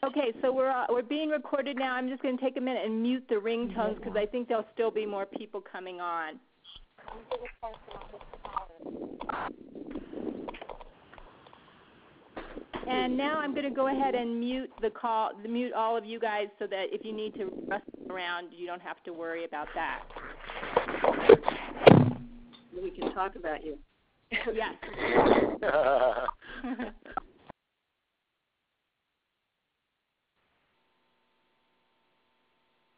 Okay, so we're being recorded now. I'm just going to take a minute and mute the ringtones because I think there'll still be more people coming on. And now I'm going to go ahead and mute the call, mute all of you guys, so that if you need to rustle around, you don't have to worry about that. We can talk about you. Yes.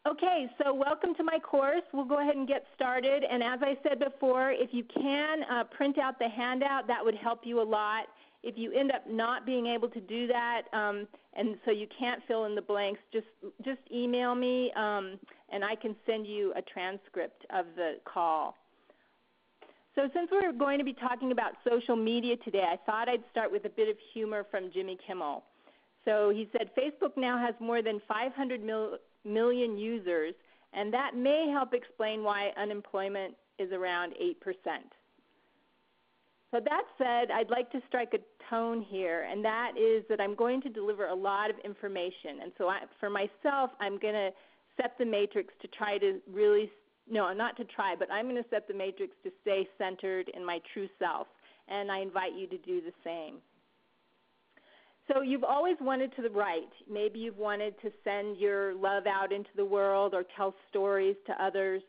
Okay, so welcome to my course. We'll go ahead and get started. And as I said before, if you can print out the handout, that would help you a lot. If you end up not being able to do that, and so you can't fill in the blanks, just email me, and I can send you a transcript of the call. So since we're going to be talking about social media today, I thought I'd start with a bit of humor from Jimmy Kimmel. So he said, Facebook now has more than 500 million users, and that may help explain why unemployment is around 8%. So that said, I'd like to strike a tone here, and that is that I'm going to deliver a lot of information. And so for myself, I'm going to set the matrix to try to really, no, not to try, but I'm going to set the matrix to stay centered in my true self, and I invite you to do the same. So you've always wanted to write. Maybe you've wanted to send your love out into the world or tell stories to others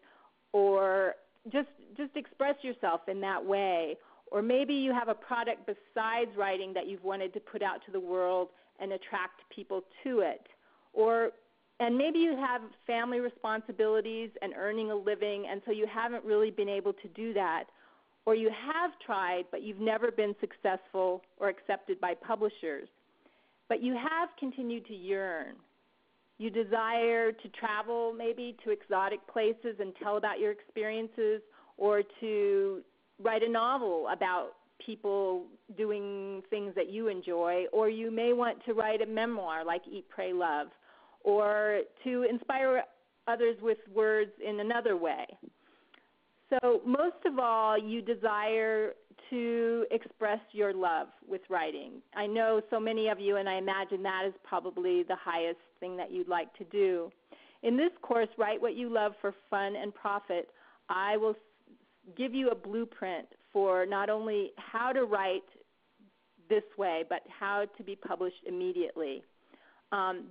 or just express yourself in that way. Or maybe you have a product besides writing that you've wanted to put out to the world and attract people to it. And maybe you have family responsibilities and earning a living, and so you haven't really been able to do that. Or you have tried, but you've never been successful or accepted by publishers. But you have continued to yearn. You desire to travel maybe to exotic places and tell about your experiences, or to write a novel about people doing things that you enjoy, or you may want to write a memoir like Eat, Pray, Love, or to inspire others with words in another way. So most of all, you desire to express your love with writing. I know so many of you, and I imagine that is probably the highest thing that you'd like to do. In this course, Write What You Love for Fun and Profit, I will give you a blueprint for not only how to write this way, but how to be published immediately.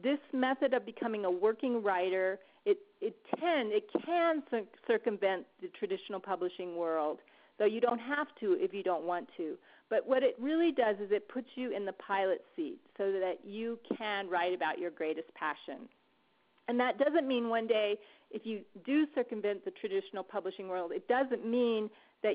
This method of becoming a working writer, it can circumvent the traditional publishing world, though you don't have to if you don't want to. But what it really does is it puts you in the pilot seat so that you can write about your greatest passion. And that doesn't mean one day, if you do circumvent the traditional publishing world, it doesn't mean that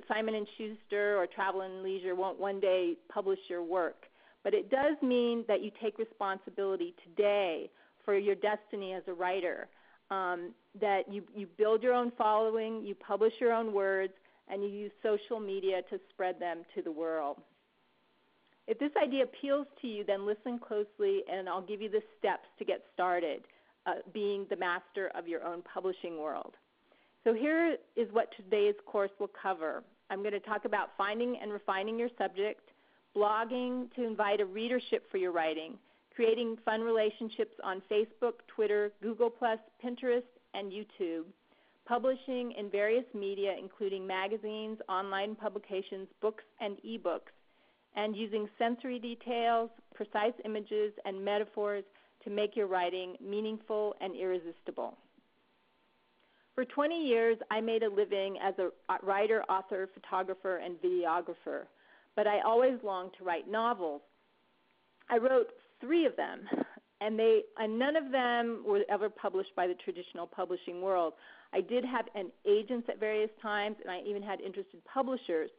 Simon & Schuster or Travel and Leisure won't one day publish your work. But it does mean that you take responsibility today for your destiny as a writer, that you build your own following, you publish your own words, and you use social media to spread them to the world. If this idea appeals to you, then listen closely, and I'll give you the steps to get started, being the master of your own publishing world. So here is what today's course will cover. I'm going to talk about finding and refining your subject, blogging to invite a readership for your writing, creating fun relationships on Facebook, Twitter, Google+, Pinterest, and YouTube, publishing in various media, including magazines, online publications, books, and ebooks, and using sensory details, precise images, and metaphors to make your writing meaningful and irresistible. For 20 years, I made a living as a writer, author, photographer, and videographer, but I always longed to write novels. I wrote 3 of them, and none of them were ever published by the traditional publishing world. I did have agents at various times, and I even had interested publishers.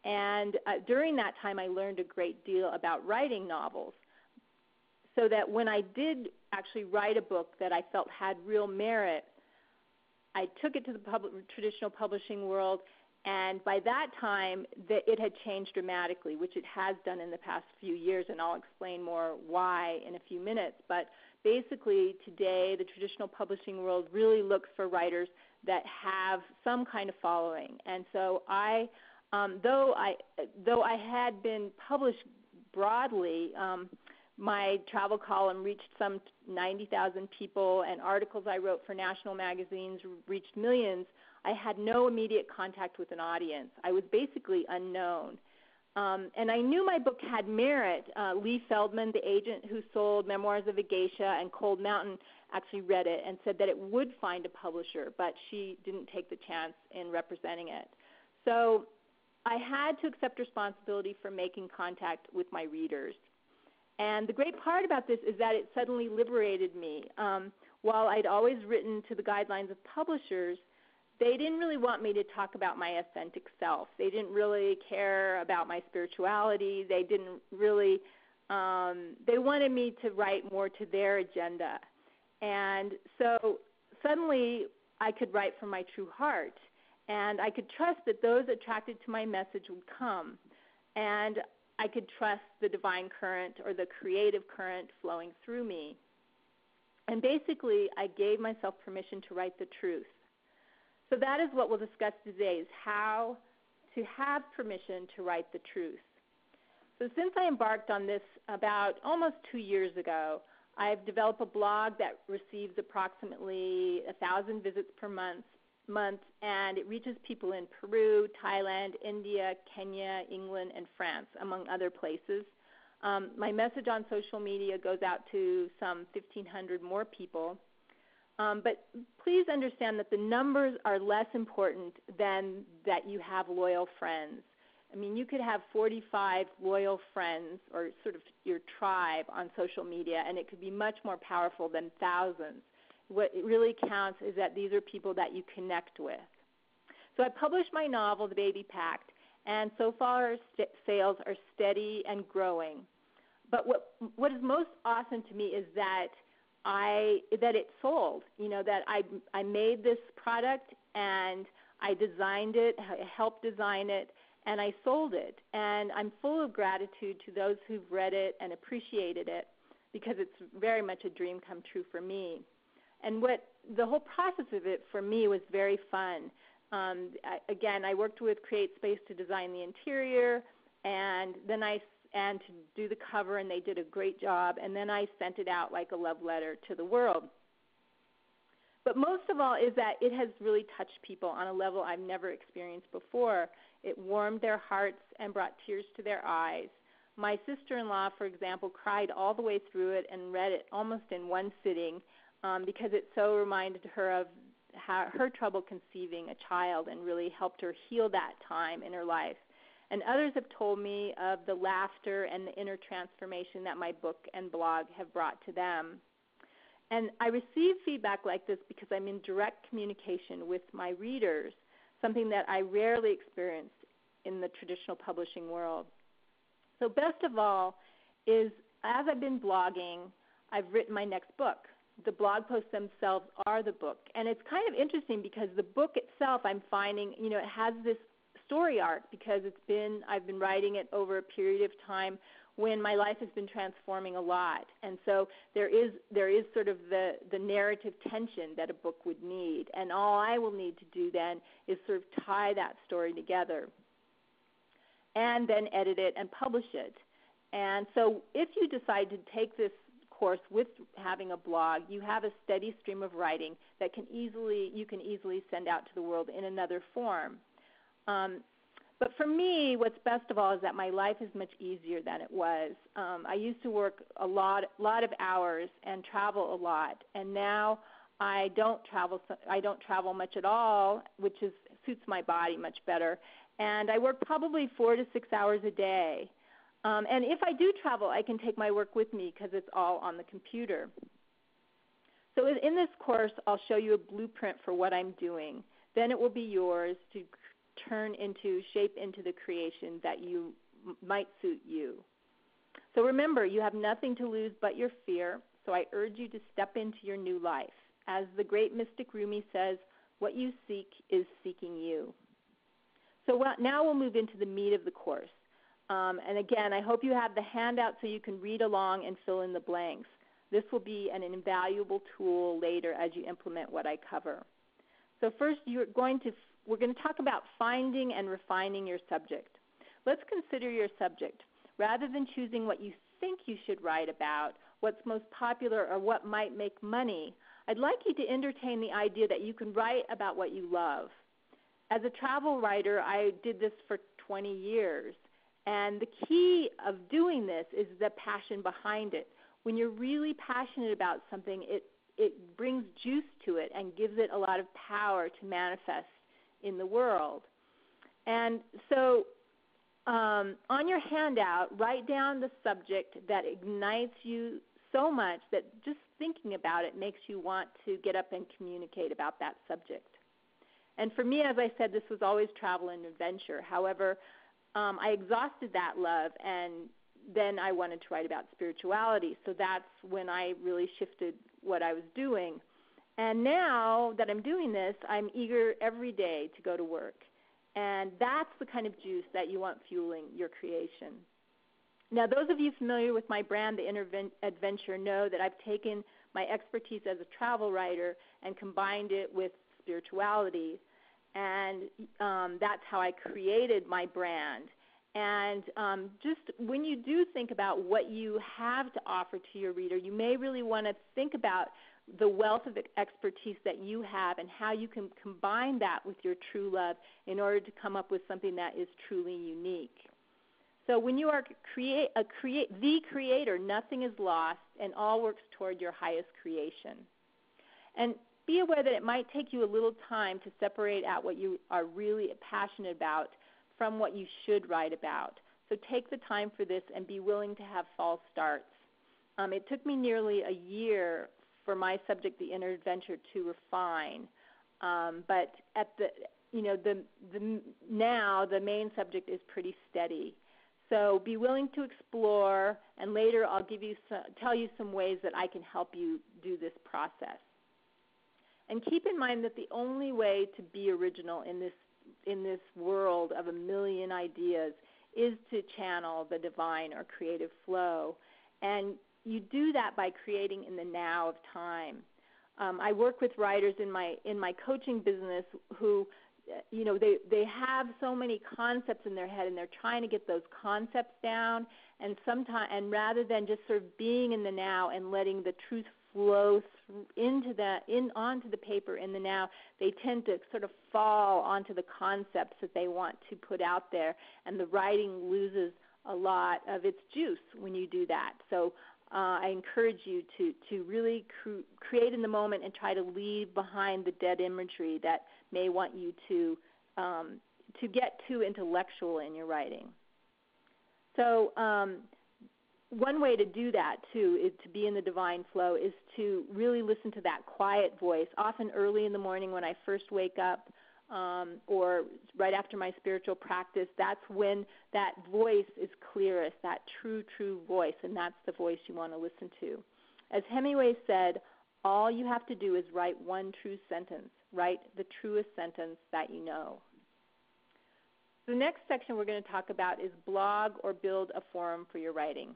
And during that time, I learned a great deal about writing novels, so that when I did actually write a book that I felt had real merit, I took it to the traditional publishing world, and by that time, it had changed dramatically, which it has done in the past few years, and I'll explain more why in a few minutes. But basically, today, the traditional publishing world really looks for writers that have some kind of following. And so though I had been published broadly, my travel column reached some 90,000 people, and articles I wrote for national magazines reached millions, I had no immediate contact with an audience. I was basically unknown. And I knew my book had merit. Lee Feldman, the agent who sold Memoirs of a Geisha and Cold Mountain, actually read it and said that it would find a publisher, but she didn't take the chance in representing it. So I had to accept responsibility for making contact with my readers. And the great part about this is that it suddenly liberated me. While I'd always written to the guidelines of publishers, they didn't really want me to talk about my authentic self. They didn't really care about my spirituality. They didn't really, they wanted me to write more to their agenda. And so suddenly I could write from my true heart. And I could trust that those attracted to my message would come. And I could trust the divine current or the creative current flowing through me. And basically, I gave myself permission to write the truth. So that is what we'll discuss today, is how to have permission to write the truth. So since I embarked on this about almost 2 years ago, I've developed a blog that receives approximately 1,000 visits per month, and it reaches people in Peru, Thailand, India, Kenya, England, and France, among other places. My message on social media goes out to some 1,500 more people. But please understand that the numbers are less important than that you have loyal friends. I mean, you could have 45 loyal friends or sort of your tribe on social media, and it could be much more powerful than thousands. What really counts is that these are people that you connect with. So I published my novel, The Baby Pact, and so far sales are steady and growing. But what is most awesome to me is that it sold. You know, that I made this product and I designed it, I helped design it, and I sold it. And I'm full of gratitude to those who've read it and appreciated it, because it's very much a dream come true for me. And the whole process of it for me was very fun. I worked with Create Space to design the interior, and then and to do the cover, and they did a great job. And then I sent it out like a love letter to the world. But most of all is that it has really touched people on a level I've never experienced before. It warmed their hearts and brought tears to their eyes. My sister-in-law, for example, cried all the way through it and read it almost in one sitting, because it so reminded her of her trouble conceiving a child and really helped her heal that time in her life. And others have told me of the laughter and the inner transformation that my book and blog have brought to them. And I receive feedback like this because I'm in direct communication with my readers, something that I rarely experience in the traditional publishing world. So best of all is, as I've been blogging, I've written my next book. The blog posts themselves are the book. And it's kind of interesting because the book itself, I'm finding, it has this story arc because I've been writing it over a period of time when my life has been transforming a lot. And so there is sort of the narrative tension that a book would need. And all I will need to do then is sort of tie that story together and then edit it and publish it. And so if you decide to take this course with having a blog, you have a steady stream of writing that you can easily send out to the world in another form. But for me, what's best of all is that my life is much easier than it was. I used to work a lot of hours and travel a lot, and now I don't travel much at all, which suits my body much better. And I work probably 4 to 6 hours a day. And if I do travel, I can take my work with me because it's all on the computer. So in this course, I'll show you a blueprint for what I'm doing. Then it will be yours to shape into the creation that might suit you. So remember, you have nothing to lose but your fear, so I urge you to step into your new life. As the great mystic Rumi says, what you seek is seeking you. So now we'll move into the meat of the course. And again, I hope you have the handout so you can read along and fill in the blanks. This will be an invaluable tool later as you implement what I cover. So first, we're going to talk about finding and refining your subject. Let's consider your subject. Rather than choosing what you think you should write about, what's most popular, or what might make money, I'd like you to entertain the idea that you can write about what you love. As a travel writer, I did this for 20 years, and the key of doing this is the passion behind it. When you're really passionate about something, it brings juice to it and gives it a lot of power to manifest in the world. And so on your handout, write down the subject that ignites you so much that just thinking about it makes you want to get up and communicate about that subject. And for me, as I said, this was always travel and adventure. However, I exhausted that love, and then I wanted to write about spirituality. So that's when I really shifted what I was doing. And now that I'm doing this, I'm eager every day to go to work. And that's the kind of juice that you want fueling your creation. Now, those of you familiar with my brand, The Inner Adventure, know that I've taken my expertise as a travel writer and combined it with spirituality. And that's how I created my brand. And just when you do think about what you have to offer to your reader, you may really want to think about the wealth of expertise that you have and how you can combine that with your true love in order to come up with something that is truly unique. So when you are the creator, nothing is lost and all works toward your highest creation. And be aware that it might take you a little time to separate out what you are really passionate about from what you should write about. So take the time for this and be willing to have false starts. It took me nearly a year for my subject, The Inner Adventure, to refine. But at now the main subject is pretty steady. So be willing to explore, and later I'll tell you some ways that I can help you do this process. And keep in mind that the only way to be original in this world of a million ideas is to channel the divine or creative flow. And you do that by creating in the now of time. I work with writers in my coaching business who, they have so many concepts in their head, and they're trying to get those concepts down. And rather than just sort of being in the now and letting the truth flow onto the paper in the now, they tend to sort of fall onto the concepts that they want to put out there, and the writing loses a lot of its juice when you do that. So I encourage you to really create in the moment and try to leave behind the dead imagery that may want you to get too intellectual in your writing. So one way to do that, too, is to be in the divine flow, is to really listen to that quiet voice, often early in the morning when I first wake up, or right after my spiritual practice. That's when that voice is clearest, that true voice, and that's the voice you want to listen to. As Hemingway said, all you have to do is write one true sentence. Write the truest sentence that you know. The next section we're going to talk about is blog or build a forum for your writing.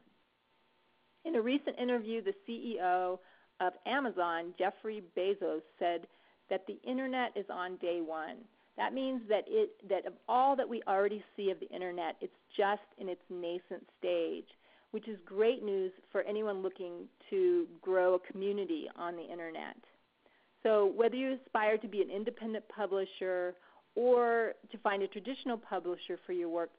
In a recent interview, the CEO of Amazon, Jeffrey Bezos, said that the Internet is on day one. That means that of all that we already see of the Internet, it's just in its nascent stage, which is great news for anyone looking to grow a community on the Internet. So whether you aspire to be an independent publisher or to find a traditional publisher for your work,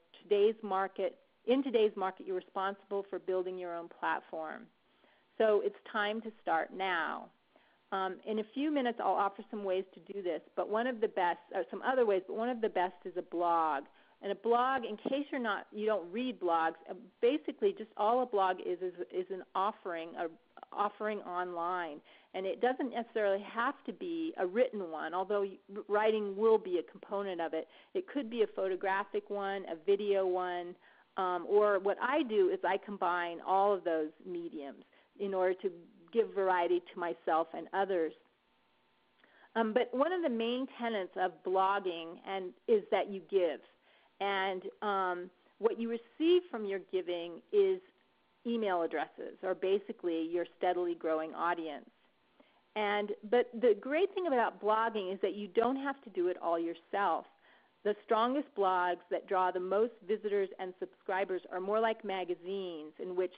in today's market, you're responsible for building your own platform. So it's time to start now. In a few minutes, I'll offer some ways to do this, but one of the best, or some other ways, but one of the best is a blog. And a blog, in case you don't read blogs, basically just all a blog is an offering online. And it doesn't necessarily have to be a written one, although writing will be a component of it. It could be a photographic one, a video one, or what I do is I combine all of those mediums in order to give variety to myself and others. But one of the main tenets of blogging is that you give. And what you receive from your giving is email addresses, or basically your steadily growing audience. But the great thing about blogging is that you don't have to do it all yourself. The strongest blogs that draw the most visitors and subscribers are more like magazines in which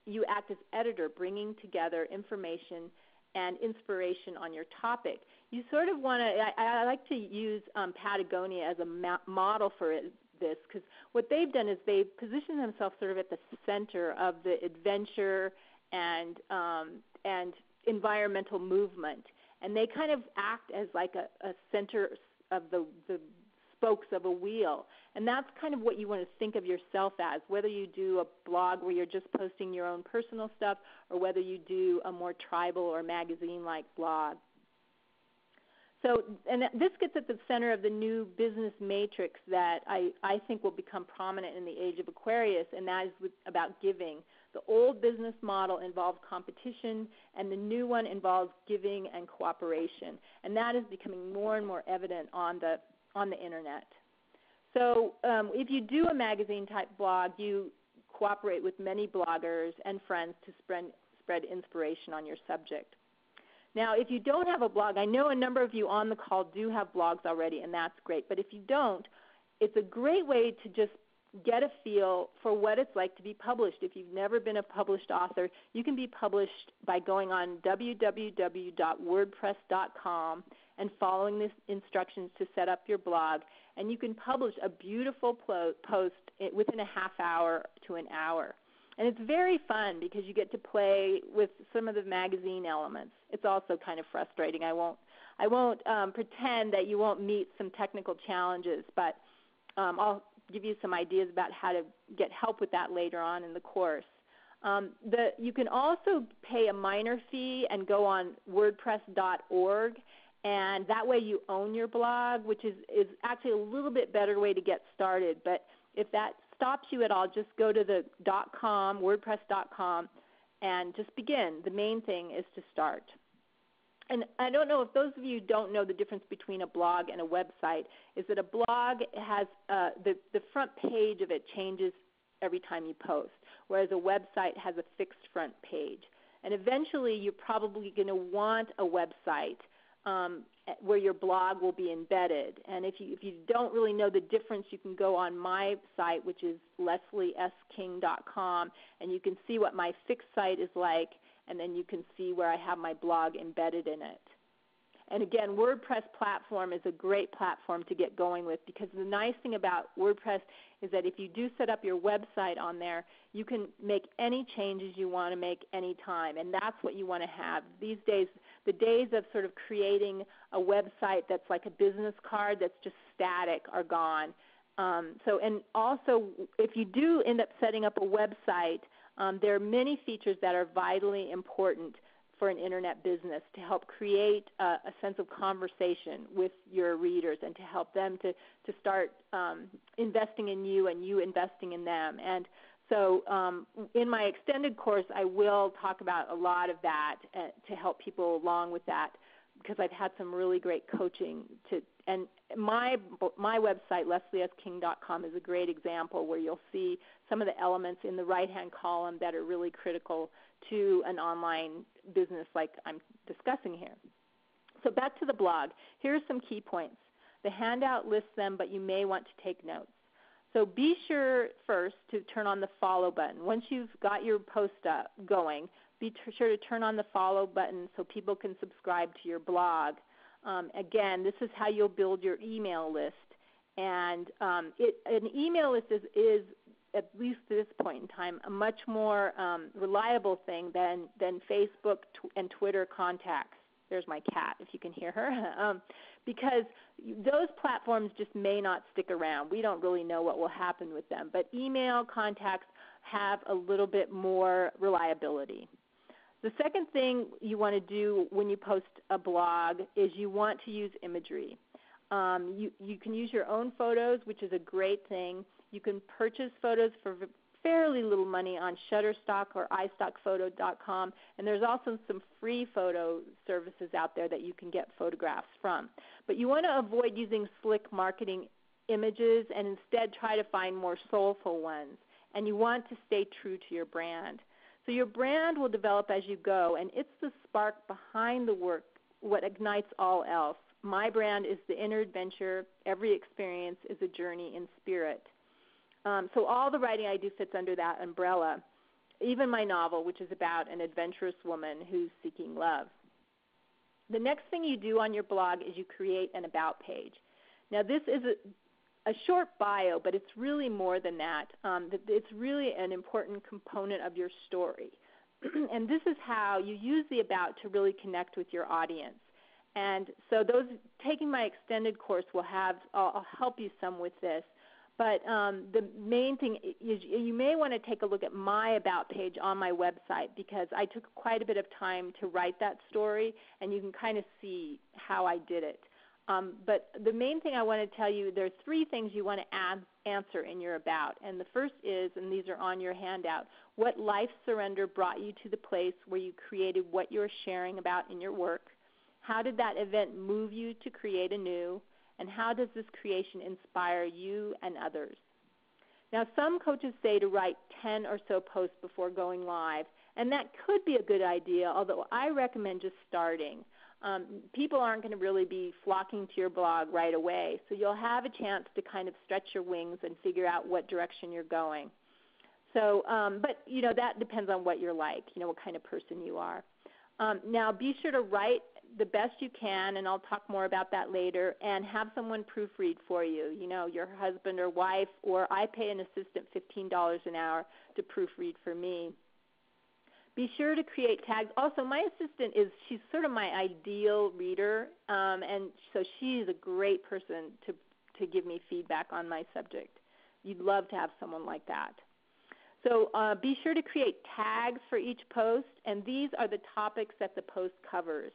you act as editor, bringing together information and inspiration on your topic. You sort of want to, I like to use Patagonia as a model for this, because what they've done is they've positioned themselves sort of at the center of the adventure and environmental movement. And they kind of act as like a center of the spokes of a wheel. And that's kind of what you want to think of yourself as, whether you do a blog where you're just posting your own personal stuff or whether you do a more tribal or magazine-like blog. So, and this gets at the center of the new business matrix that I think will become prominent in the age of Aquarius, and that is about giving. The old business model involved competition, and the new one involves giving and cooperation. And that is becoming more and more evident on the Internet. So if you do a magazine-type blog, you cooperate with many bloggers and friends to spread inspiration on your subject. Now, if you don't have a blog, I know a number of you on the call do have blogs already, and that's great. But if you don't, it's a great way to just get a feel for what it's like to be published. If you've never been a published author, you can be published by going on www.wordpress.com and following the instructions to set up your blog. And you can publish a beautiful post within a half hour to an hour. And it's very fun because you get to play with some of the magazine elements. It's also kind of frustrating. I won't pretend that you won't meet some technical challenges, but I'll give you some ideas about how to get help with that later on in the course. You can also pay a minor fee and go on WordPress.org, and that way you own your blog, which is actually a little bit better way to get started. But if that stops you at all, just go to the .com, WordPress.com, and just begin. The main thing is to start. And I don't know if those of you don't know the difference between a blog and a website, is that a blog has the front page of it changes every time you post, whereas a website has a fixed front page. And eventually you're probably going to want a website where your blog will be embedded. And if you don't really know the difference, you can go on my site, which is LeslieSKing.com, and you can see what my fixed site is like, and then you can see where I have my blog embedded in it. And again, WordPress platform is a great platform to get going with, because the nice thing about WordPress is that if you do set up your website on there, you can make any changes you want to make any time, and that's what you want to have. These days, the days of sort of creating a website that's like a business card that's just static are gone. And also, if you do end up setting up a website, there are many features that are vitally important for an Internet business to help create a sense of conversation with your readers and to help them to start investing in you and you investing in them. And so in my extended course, I will talk about a lot of that to help people along with that, because I've had some really great coaching. And my website, LeslieSKing.com, is a great example where you'll see some of the elements in the right-hand column that are really critical to an online business like I'm discussing here. So back to the blog. Here are some key points. The handout lists them, but you may want to take notes. So be sure first to turn on the follow button. Once you've got your post going, be sure to turn on the follow button so people can subscribe to your blog. Again, this is how you'll build your email list. And an email list is, at least at this point in time, a much more reliable thing than Facebook and Twitter contacts. There's my cat, if you can hear her. Because those platforms just may not stick around. We don't really know what will happen with them. But email contacts have a little bit more reliability. The second thing you want to do when you post a blog is you want to use imagery. You can use your own photos, which is a great thing. You can purchase photos for fairly little money on Shutterstock or iStockPhoto.com, and there's also some free photo services out there that you can get photographs from. But you want to avoid using slick marketing images and instead try to find more soulful ones. And you want to stay true to your brand. So your brand will develop as you go, and it's the spark behind the work, what ignites all else. My brand is the inner adventure. Every experience is a journey in spirit. So all the writing I do fits under that umbrella. even my novel, which is about an adventurous woman who's seeking love. The next thing you do on your blog is you create an about page. Now, this is a short bio, but it's really more than that. It's really an important component of your story. And this is how you use the about to really connect with your audience. And so those taking my extended course I'll help you some with this. But the main thing is you may want to take a look at my about page on my website, because I took quite a bit of time to write that story, and you can kind of see how I did it. But the main thing I want to tell you, there's 3 things you want to answer in your about. And the first is, and these are on your handout, what life surrender brought you to the place where you created what you're sharing about in your work? How did that event move you to create anew? And how does this creation inspire you and others? Now, some coaches say to write 10 or so posts before going live, and that could be a good idea, although I recommend just starting. People aren't going to really be flocking to your blog right away, so you'll have a chance to kind of stretch your wings and figure out what direction you're going. So, but, that depends on what you're like, what kind of person you are. Now, be sure to write the best you can, and I'll talk more about that later, and have someone proofread for you, your husband or wife, or I pay an assistant $15 an hour to proofread for me. Be sure to create tags. Also, my assistant she's sort of my ideal reader, and so she's a great person to give me feedback on my subject. You'd love to have someone like that. So be sure to create tags for each post, and these are the topics that the post covers.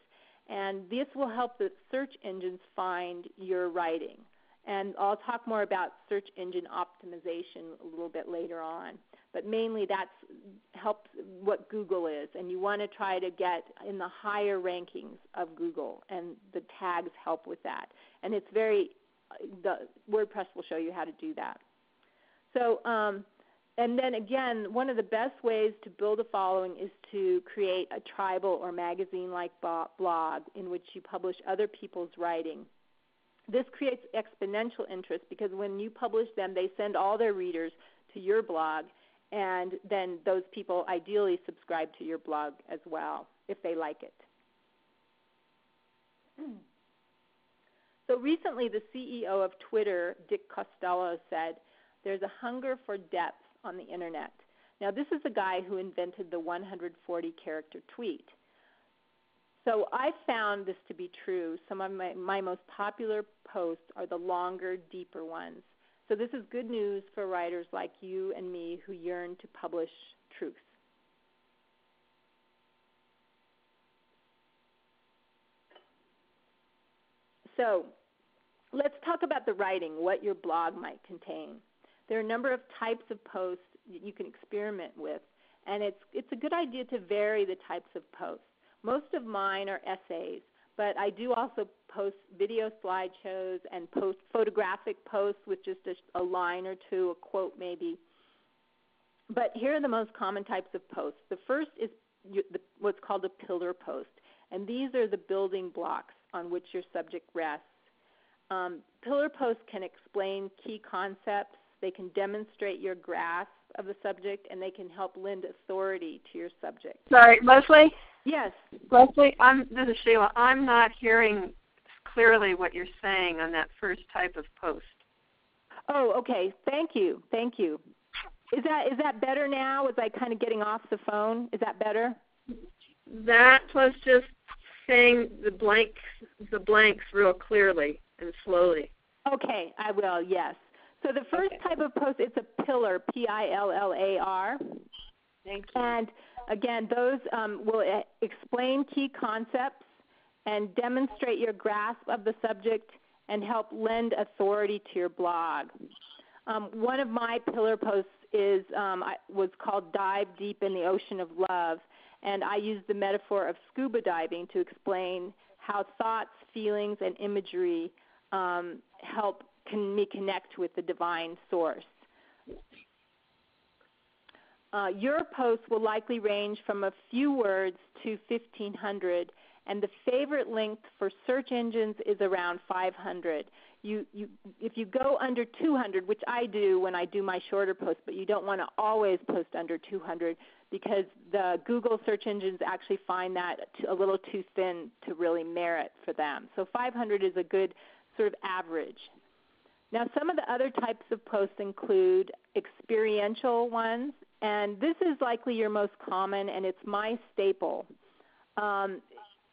And this will help the search engines find your writing. And I'll talk more about search engine optimization a little bit later on. But mainly that's helps what Google is, and you want to try to get in the higher rankings of Google, and the tags help with that. And it's the WordPress will show you how to do that. So, and then again, one of the best ways to build a following is to create a tribal or magazine-like blog in which you publish other people's writing. This creates exponential interest because when you publish them, they send all their readers to your blog, and then those people ideally subscribe to your blog as well if they like it. So recently, the CEO of Twitter, Dick Costolo, said, "There's a hunger for depth on the Internet." Now, this is the guy who invented the 140-character tweet. So I found this to be true. Some of my most popular posts are the longer, deeper ones. So this is good news for writers like you and me who yearn to publish truth. So let's talk about the writing, what your blog might contain. There are a number of types of posts that you can experiment with, and it's a good idea to vary the types of posts. Most of mine are essays, but I do also post video slideshows and post photographic posts with just a line or two, a quote maybe. But here are the most common types of posts. The first is what's called a pillar post, and these are the building blocks on which your subject rests. Pillar posts can explain key concepts, they can demonstrate your grasp of the subject, and they can help lend authority to your subject. Sorry, Leslie? Yes. Leslie, this is Sheila. I'm not hearing clearly what you're saying on that first type of post. Oh, okay. Thank you. Thank you. Is that better now? Was I kind of getting off the phone? Is that better? That plus just saying the blanks real clearly and slowly. Okay, I will, yes. So the first type of post, it's a pillar, Pillar. Thank you. And again, those will explain key concepts and demonstrate your grasp of the subject and help lend authority to your blog. One of my pillar posts was called Dive Deep in the Ocean of Love, and I used the metaphor of scuba diving to explain how thoughts, feelings, and imagery help me connect with the divine source. Your posts will likely range from a few words to 1,500, and the favorite length for search engines is around 500. if you go under 200, which I do when I do my shorter posts, but you don't want to always post under 200 because the Google search engines actually find that a little too thin to really merit for them. So 500 is a good sort of average. Now, some of the other types of posts include experiential ones, and this is likely your most common, and it's my staple.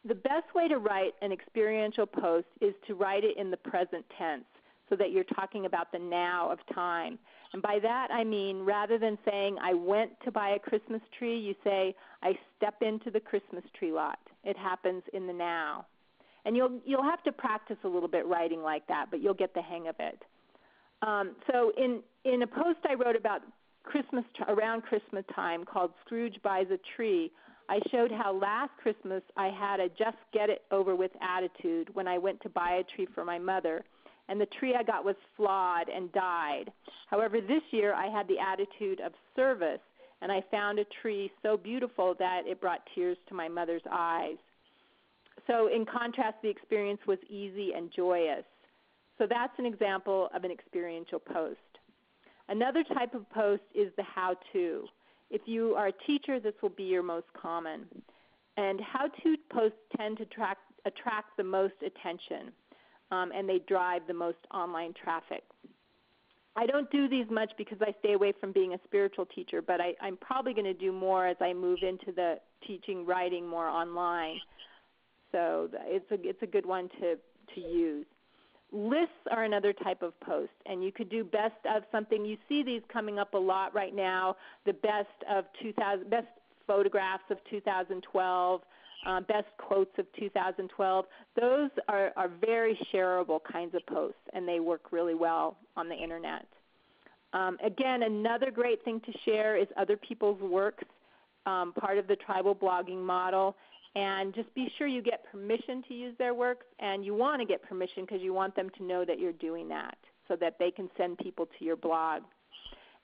The best way to write an experiential post is to write it in the present tense so that you're talking about the now of time. And by that I mean rather than saying I went to buy a Christmas tree, you say I step into the Christmas tree lot. It happens in the now. And you'll have to practice a little bit writing like that, but you'll get the hang of it. So in a post I wrote about around Christmas time called Scrooge Buys a Tree, I showed how last Christmas I had a just get it over with attitude when I went to buy a tree for my mother, and the tree I got was flawed and died. However, this year I had the attitude of service, and I found a tree so beautiful that it brought tears to my mother's eyes. So in contrast, the experience was easy and joyous. So that's an example of an experiential post. Another type of post is the how-to. If you are a teacher, this will be your most common. And how-to posts tend to attract the most attention, and they drive the most online traffic. I don't do these much because I stay away from being a spiritual teacher, but I'm probably going to do more as I move into the teaching writing more online. So it's a good one to use. Lists are another type of post, and you could do best of something. You see these coming up a lot right now, the best photographs of 2012, best quotes of 2012. Those are very shareable kinds of posts, and they work really well on the Internet. Again, another great thing to share is other people's works, part of the tribal blogging model. And just be sure you get permission to use their works, and you want to get permission because you want them to know that you're doing that so that they can send people to your blog.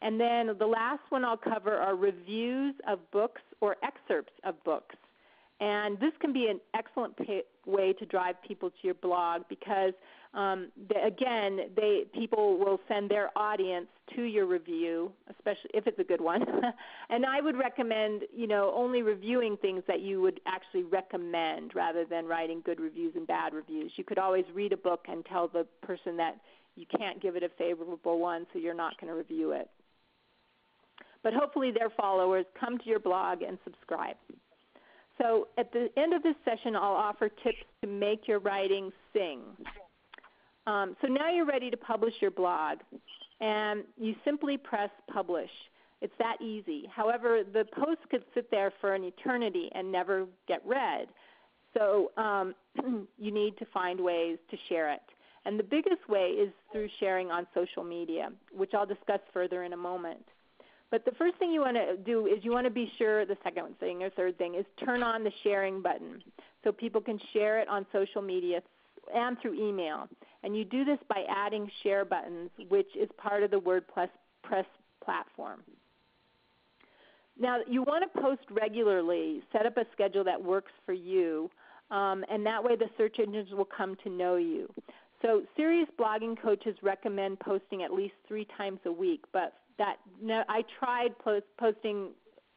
And then the last one I'll cover are reviews of books or excerpts of books. And this can be an excellent way to drive people to your blog because, people will send their audience to your review, especially if it's a good one. And I would recommend, only reviewing things that you would actually recommend rather than writing good reviews and bad reviews. You could always read a book and tell the person that you can't give it a favorable one, so you're not going to review it. But hopefully their followers come to your blog and subscribe. So at the end of this session, I'll offer tips to make your writing sing. So now you're ready to publish your blog, and you simply press publish. It's that easy. However, the post could sit there for an eternity and never get read. So you need to find ways to share it. And the biggest way is through sharing on social media, which I'll discuss further in a moment. But the first thing you want to do is you want to be sure, the second thing or third thing, is turn on the sharing button so people can share it on social media and through email. And you do this by adding share buttons, which is part of the WordPress platform. Now, you want to post regularly. Set up a schedule that works for you, and that way the search engines will come to know you. So serious blogging coaches recommend posting at least 3 times a week, but I tried posting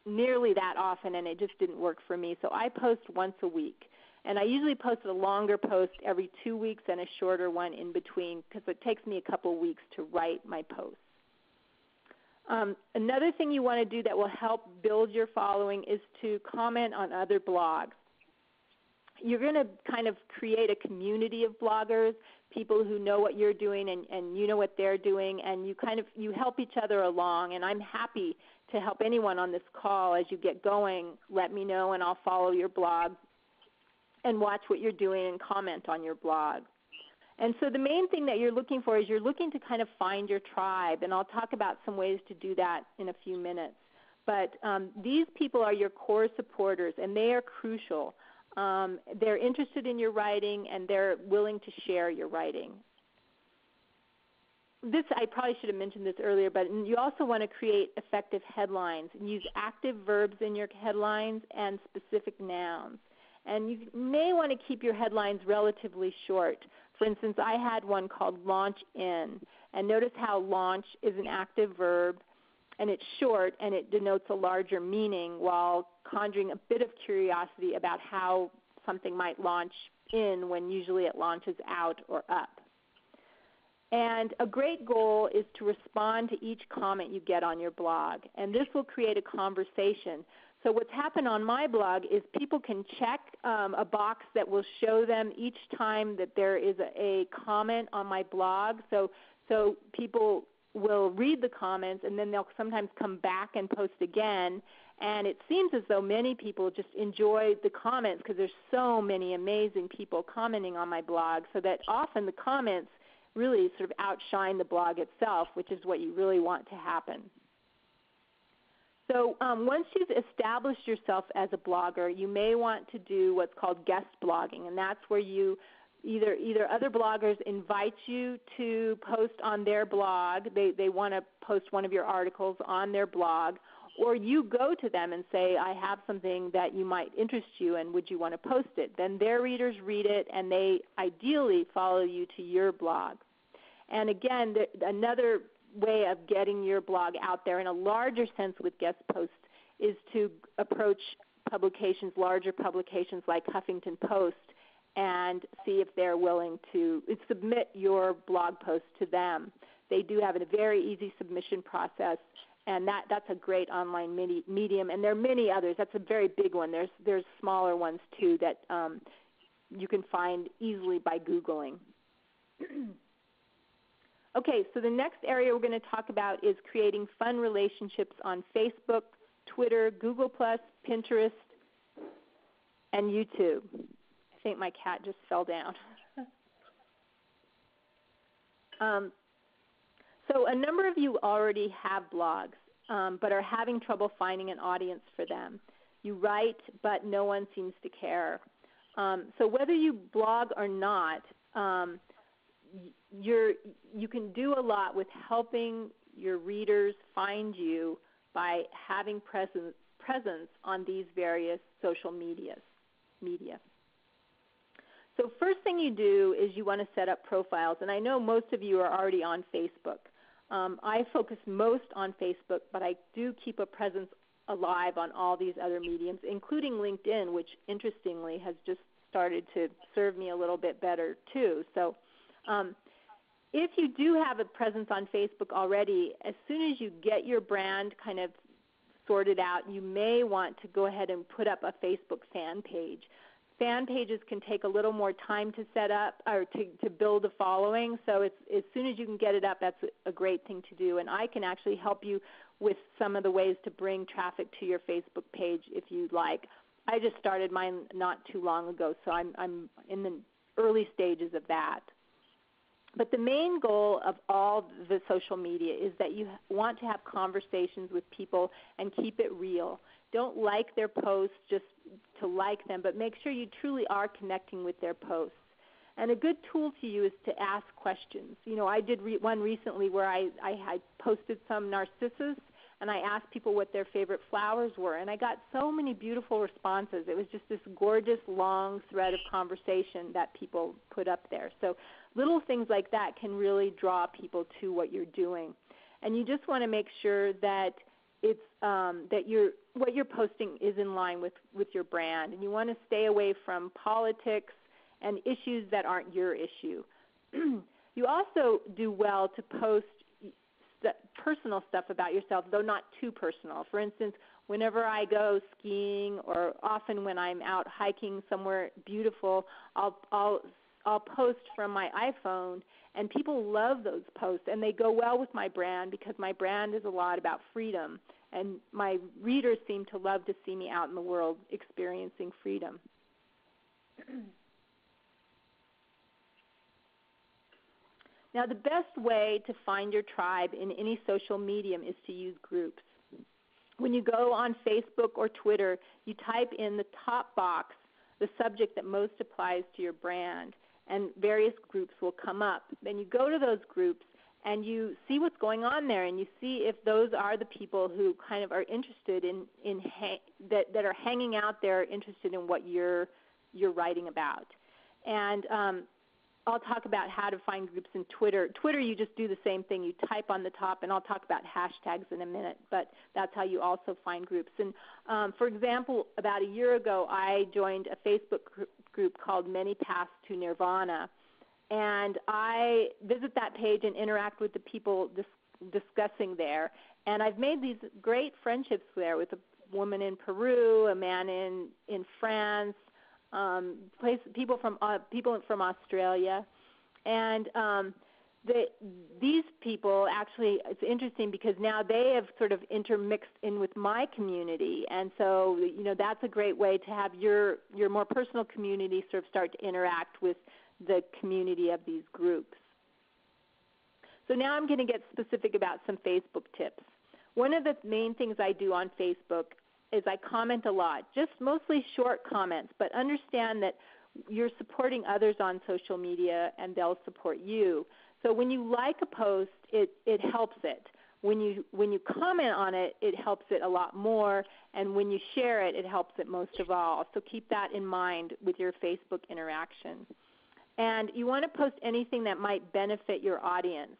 nearly that often, and it just didn't work for me. So I post once a week. And I usually post a longer post every 2 weeks and a shorter one in between because it takes me a couple weeks to write my posts. Another thing you want to do that will help build your following is to comment on other blogs. You're going to kind of create a community of bloggers, people who know what you're doing and you know what they're doing, and you help each other along. And I'm happy to help anyone on this call as you get going. Let me know, and I'll follow your blog and watch what you're doing and comment on your blog. And so the main thing that you're looking for is you're looking to kind of find your tribe, and I'll talk about some ways to do that in a few minutes. But these people are your core supporters, and they are crucial. They're interested in your writing, and they're willing to share your writing. I probably should have mentioned this earlier, but you also want to create effective headlines and use active verbs in your headlines and specific nouns. And you may want to keep your headlines relatively short. For instance, I had one called Launch In, and notice how launch is an active verb, and it's short, and it denotes a larger meaning while conjuring a bit of curiosity about how something might launch in when usually it launches out or up. And a great goal is to respond to each comment you get on your blog, and this will create a conversation. So what's happened on my blog is people can check a box that will show them each time that there is a comment on my blog. So people will read the comments, and then they'll sometimes come back and post again. And it seems as though many people just enjoy the comments because there's so many amazing people commenting on my blog, so that often the comments really sort of outshine the blog itself, which is what you really want to happen. So once you've established yourself as a blogger, you may want to do what's called guest blogging, and that's where you either other bloggers invite you to post on their blog. They want to post one of your articles on their blog, or you go to them and say, I have something that you might interest you in, would you want to post it? Then their readers read it, and they ideally follow you to your blog. And again, another way of getting your blog out there in a larger sense with guest posts is to approach publications, larger publications like Huffington Post, and see if they're willing to submit your blog post to them. They do have a very easy submission process, and that's a great online medium. And there are many others. That's a very big one. There's smaller ones too that you can find easily by Googling. Okay, so the next area we're going to talk about is creating fun relationships on Facebook, Twitter, Google+, Pinterest, and YouTube. I think my cat just fell down. So a number of you already have blogs, but are having trouble finding an audience for them. You write, but no one seems to care. So whether you blog or not, you can do a lot with helping your readers find you by having presence on these various social media. So first thing you do is you want to set up profiles, and I know most of you are already on Facebook. I focus most on Facebook, but I do keep a presence alive on all these other mediums, including LinkedIn, which interestingly has just started to serve me a little bit better too. So if you do have a presence on Facebook already, as soon as you get your brand kind of sorted out, you may want to go ahead and put up a Facebook fan page. Fan pages can take a little more time to set up or to build a following, so as soon as you can get it up, that's a great thing to do. And I can actually help you with some of the ways to bring traffic to your Facebook page if you'd like. I just started mine not too long ago, so I'm in the early stages of that. But the main goal of all the social media is that you want to have conversations with people and keep it real. Don't like their posts just to like them, but make sure you truly are connecting with their posts. And a good tool to use is to ask questions. You know, I did one recently where I posted some narcissus, and I asked people what their favorite flowers were, and I got so many beautiful responses. It was just this gorgeous, long thread of conversation that people put up there. So little things like that can really draw people to what you're doing. And you just want to make sure that it's what you're posting is in line with your brand. And you want to stay away from politics and issues that aren't your issue. You also do well to post personal stuff about yourself, though not too personal. For instance, whenever I go skiing or often when I'm out hiking somewhere beautiful, I'll post from my iPhone, and people love those posts, and they go well with my brand because my brand is a lot about freedom, and my readers seem to love to see me out in the world experiencing freedom. Now, the best way to find your tribe in any social medium is to use groups. When you go on Facebook or Twitter, you type in the top box the subject that most applies to your brand, and various groups will come up. Then you go to those groups and you see what's going on there, and you see if those are the people who kind of are interested that are hanging out there, interested in what you're writing about. And I'll talk about how to find groups in Twitter. Twitter, you just do the same thing. You type on the top, and I'll talk about hashtags in a minute, but that's how you also find groups. And, for example, about a year ago, I joined a Facebook group called Many Paths to Nirvana, and I visit that page and interact with the people discussing there. And I've made these great friendships there with a woman in Peru, a man in France, people from Australia, and these people actually, it's interesting because now they have sort of intermixed in with my community, and so that's a great way to have your more personal community sort of start to interact with the community of these groups. So now I'm going to get specific about some Facebook tips. One of the main things I do on Facebook is I comment a lot, just mostly short comments, but understand that you're supporting others on social media and they'll support you. So when you like a post, it helps it. When you comment on it, it helps it a lot more, and when you share it, it helps it most of all. So keep that in mind with your Facebook interaction. And you want to post anything that might benefit your audience.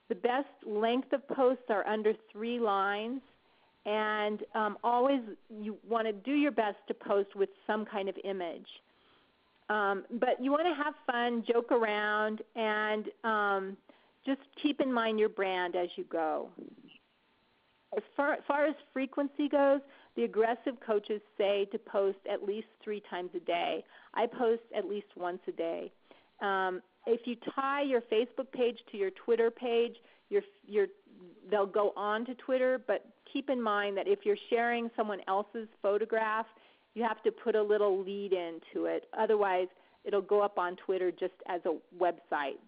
The best length of posts are under 3 lines. And always you want to do your best to post with some kind of image. But you want to have fun, joke around, and just keep in mind your brand as you go. As far as frequency goes, the aggressive coaches say to post at least 3 times a day. I post at least once a day. If you tie your Facebook page to your Twitter page, they'll go on to Twitter, but keep in mind that if you're sharing someone else's photograph, you have to put a little lead into it. Otherwise, it'll go up on Twitter just as a website,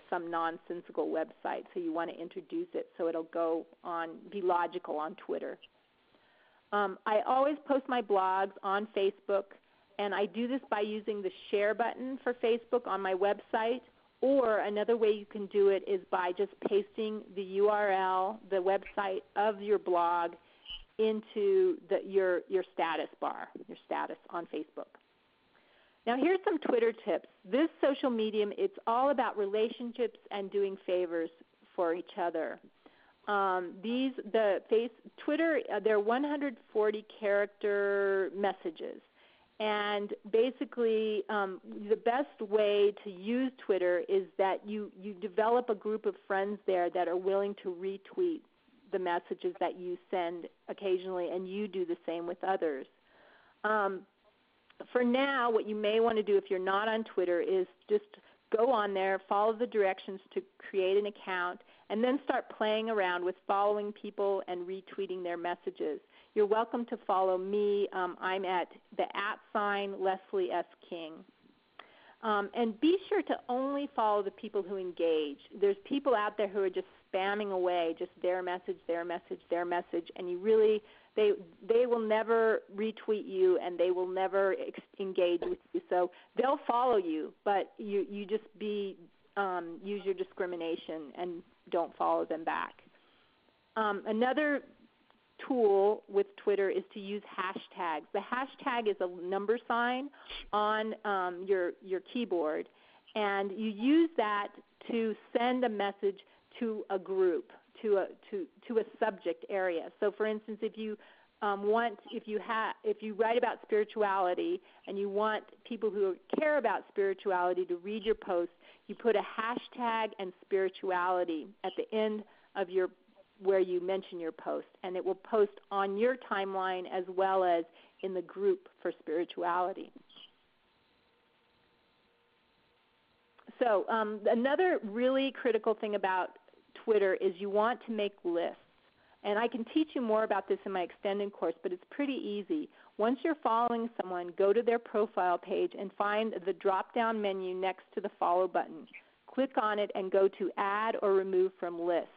some nonsensical website. So you want to introduce it so it'll be logical on Twitter. I always post my blogs on Facebook, and I do this by using the share button for Facebook on my website. Or another way you can do it is by just pasting the URL, the website of your blog, into your status bar, your status on Facebook. Now here's some Twitter tips. This social medium, it's all about relationships and doing favors for each other. Twitter, they're 140 character messages. And basically, the best way to use Twitter is that you develop a group of friends there that are willing to retweet the messages that you send occasionally, and you do the same with others. For now, what you may want to do if you're not on Twitter is just go on there, follow the directions to create an account, and then start playing around with following people and retweeting their messages. You're welcome to follow me. I'm at the @ Leslie S. King. And be sure to only follow the people who engage. There's people out there who are just spamming away, just their message, their message, their message, and you really, they will never retweet you and they will never engage with you. So they'll follow you, but you just use your discrimination and don't follow them back. Another tool with Twitter is to use hashtags. The hashtag is a number sign on your keyboard, and you use that to send a message to a group, to a subject area. So, for instance, if you write about spirituality and you want people who care about spirituality to read your post, you put a hashtag and spirituality at the end of where you mention your post, and it will post on your timeline as well as in the group for spirituality. So another really critical thing about Twitter is you want to make lists. And I can teach you more about this in my extended course, but it's pretty easy. Once you're following someone, go to their profile page and find the drop-down menu next to the follow button. Click on it and go to add or remove from lists.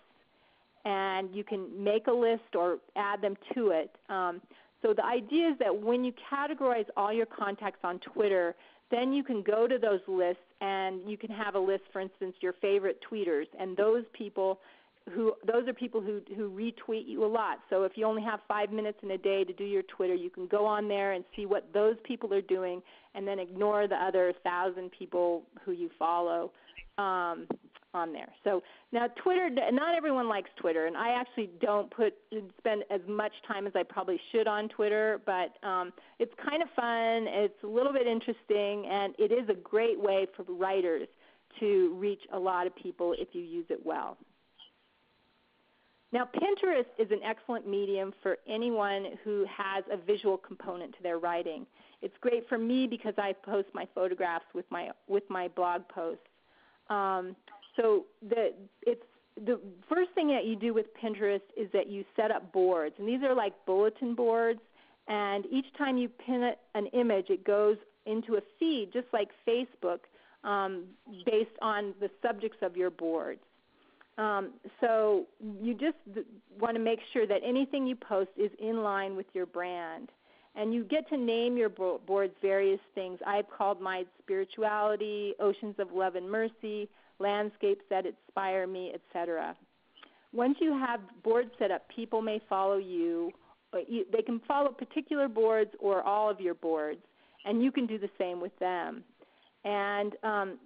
And you can make a list or add them to it. So the idea is that when you categorize all your contacts on Twitter, then you can go to those lists and you can have a list, for instance, your favorite tweeters, and those are people who retweet you a lot. So if you only have 5 minutes in a day to do your Twitter, you can go on there and see what those people are doing and then ignore the other 1,000 people who you follow on there. So now Twitter, not everyone likes Twitter, and I actually don't spend as much time as I probably should on Twitter, but it's kind of fun, it's a little bit interesting, and it is a great way for writers to reach a lot of people if you use it well. Now, Pinterest is an excellent medium for anyone who has a visual component to their writing. It's great for me because I post my photographs with my blog posts. So the first thing that you do with Pinterest is that you set up boards, and these are like bulletin boards, and each time you pin an image, it goes into a feed just like Facebook based on the subjects of your boards. So you just want to make sure that anything you post is in line with your brand. And you get to name your boards various things. I've called mine spirituality, oceans of love and mercy, landscapes that inspire me, etc. Once you have boards set up, people may follow you. They can follow particular boards or all of your boards, and you can do the same with them. And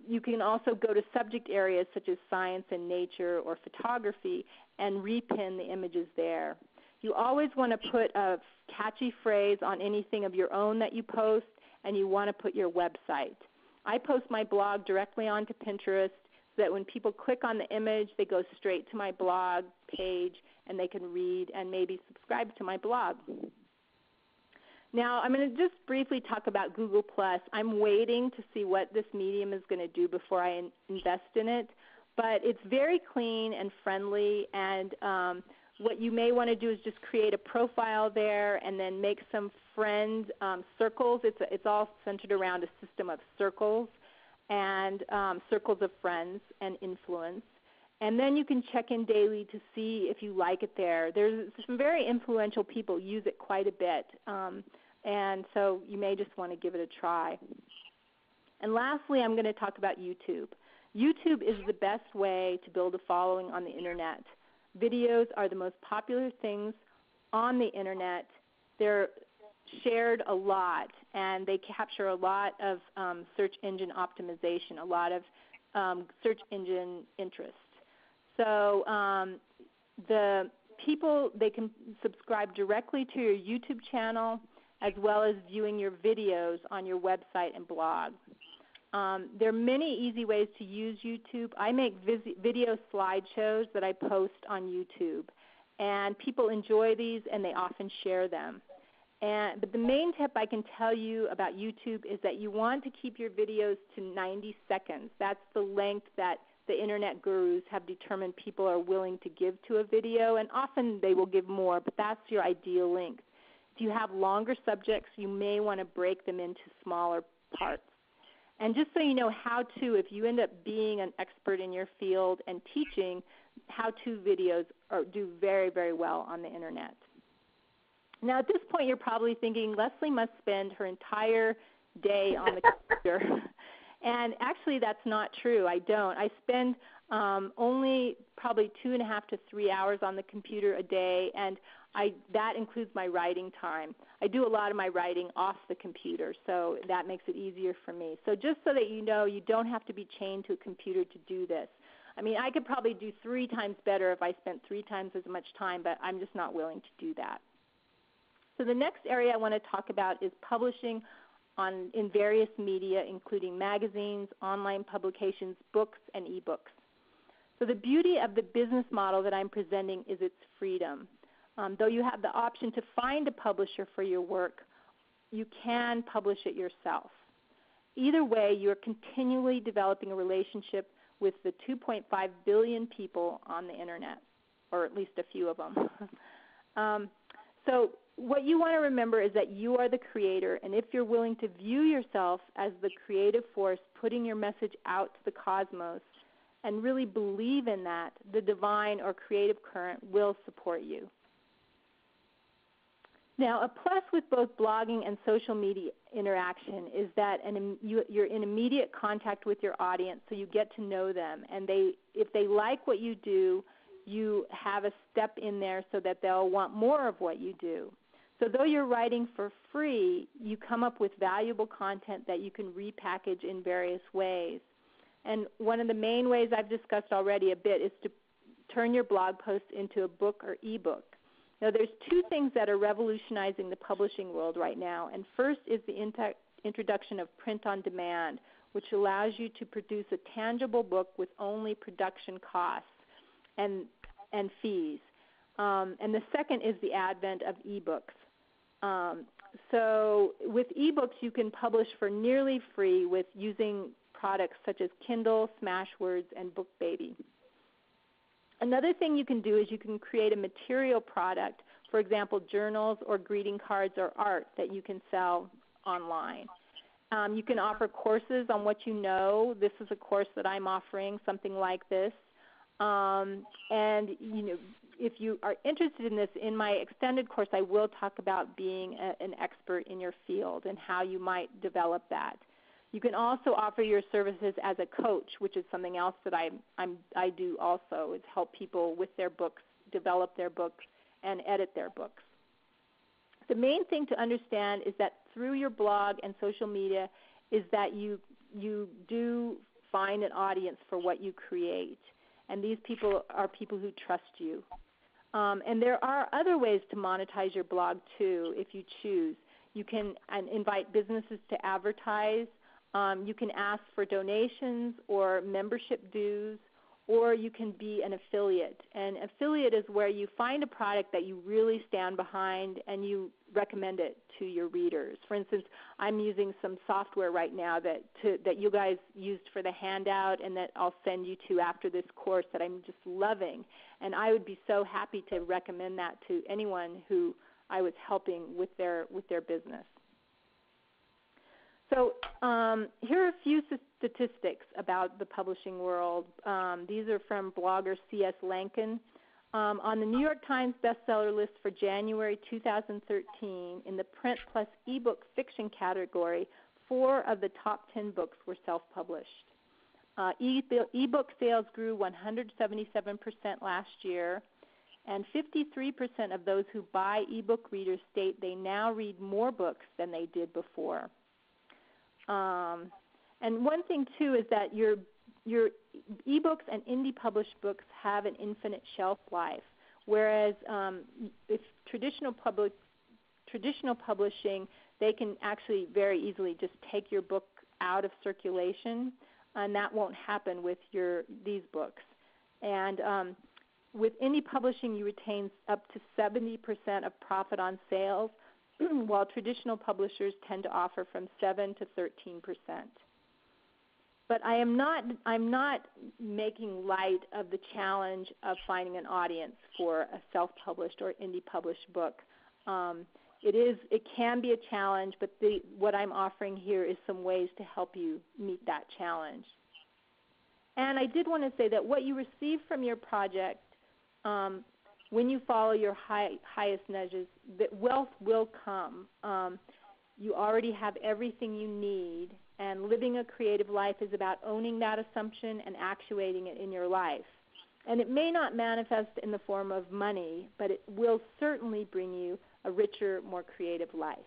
you can also go to subject areas such as science and nature or photography and repin the images there. You always want to put a catchy phrase on anything of your own that you post, and you want to put your website. I post my blog directly onto Pinterest so that when people click on the image, they go straight to my blog page and they can read and maybe subscribe to my blog. Now, I'm going to just briefly talk about Google+. I'm waiting to see what this medium is going to do before I invest in it, but it's very clean and friendly, and what you may want to do is just create a profile there and then make some friend circles. It's all centered around a system of circles and circles of friends and influence. And then you can check in daily to see if you like it there. There's some very influential people use it quite a bit, and so you may just want to give it a try. And lastly, I'm going to talk about YouTube. YouTube is the best way to build a following on the Internet. Videos are the most popular things on the Internet. They're shared a lot, and they capture a lot of search engine optimization, a lot of search engine interest. So the people, they can subscribe directly to your YouTube channel as well as viewing your videos on your website and blog. There are many easy ways to use YouTube. I make video slideshows that I post on YouTube, and people enjoy these and they often share them. But the main tip I can tell you about YouTube is that you want to keep your videos to 90 seconds. That's the length that the Internet gurus have determined people are willing to give to a video, and often they will give more, but that's your ideal length. If you have longer subjects, you may want to break them into smaller parts. And just so you know how-to, if you end up being an expert in your field and teaching, how-to videos do very, very well on the Internet. Now, at this point, you're probably thinking, Leslie must spend her entire day on the computer. And actually, that's not true. I don't. I spend only probably 2.5 to 3 hours on the computer a day, and that includes my writing time. I do a lot of my writing off the computer, so that makes it easier for me. So just so that you know, you don't have to be chained to a computer to do this. I mean, I could probably do 3 times better if I spent 3 times as much time, but I'm just not willing to do that. So the next area I want to talk about is publishing in various media, including magazines, online publications, books, and ebooks. So the beauty of the business model that I'm presenting is its freedom. Though you have the option to find a publisher for your work, you can publish it yourself. Either way, you're continually developing a relationship with the 2.5 billion people on the Internet, or at least a few of them. So what you want to remember is that you are the creator, and if you're willing to view yourself as the creative force putting your message out to the cosmos and really believe in that, the divine or creative current will support you. Now, a plus with both blogging and social media interaction is that you're in immediate contact with your audience, so you get to know them. And if they like what you do, you have a step in there so that they'll want more of what you do. So though you're writing for free, you come up with valuable content that you can repackage in various ways. And one of the main ways I've discussed already a bit is to turn your blog post into a book or ebook. Now, there's two things that are revolutionizing the publishing world right now. And first is the introduction of print on demand, which allows you to produce a tangible book with only production costs and fees. And the second is the advent of ebooks. So with ebooks, you can publish for nearly free with using products such as Kindle, Smashwords, and BookBaby. Another thing you can do is you can create a material product, for example, journals or greeting cards or art that you can sell online. You can offer courses on what you know. This is a course that I'm offering, something like this. And, if you are interested in this, in my extended course, I will talk about being an expert in your field and how you might develop that. You can also offer your services as a coach, which is something else that I do also. It's help people with their books, develop their books, and edit their books. The main thing to understand is that through your blog and social media is that you do find an audience for what you create. And these people are people who trust you. And there are other ways to monetize your blog, too, if you choose. You can invite businesses to advertise. You can ask for donations or membership dues, or you can be an affiliate. And affiliate is where you find a product that you really stand behind and you recommend it to your readers. For instance, I'm using some software right now that you guys used for the handout and that I'll send you to after this course that I'm just loving. And I would be so happy to recommend that to anyone who I was helping with their business. So here are a few statistics about the publishing world. These are from blogger C.S. Lankin. On the New York Times bestseller list for January 2013, in the print plus ebook fiction category, 4 of the top 10 books were self-published. Ebook sales grew 177% last year, and 53% of those who buy ebook readers state they now read more books than they did before. And one thing, too, is that your ebooks and indie published books have an infinite shelf life, whereas if traditional publishing, they can actually very easily just take your book out of circulation, and that won't happen with these books. And with indie publishing, you retain up to 70% of profit on sales, while traditional publishers tend to offer from 7 to 13%. But I'm not making light of the challenge of finding an audience for a self-published or indie published book. It can be a challenge, but what I'm offering here is some ways to help you meet that challenge. And I did want to say that what you receive from your project, when you follow your highest nudges, that wealth will come. You already have everything you need, and living a creative life is about owning that assumption and actuating it in your life. And it may not manifest in the form of money, but it will certainly bring you a richer, more creative life.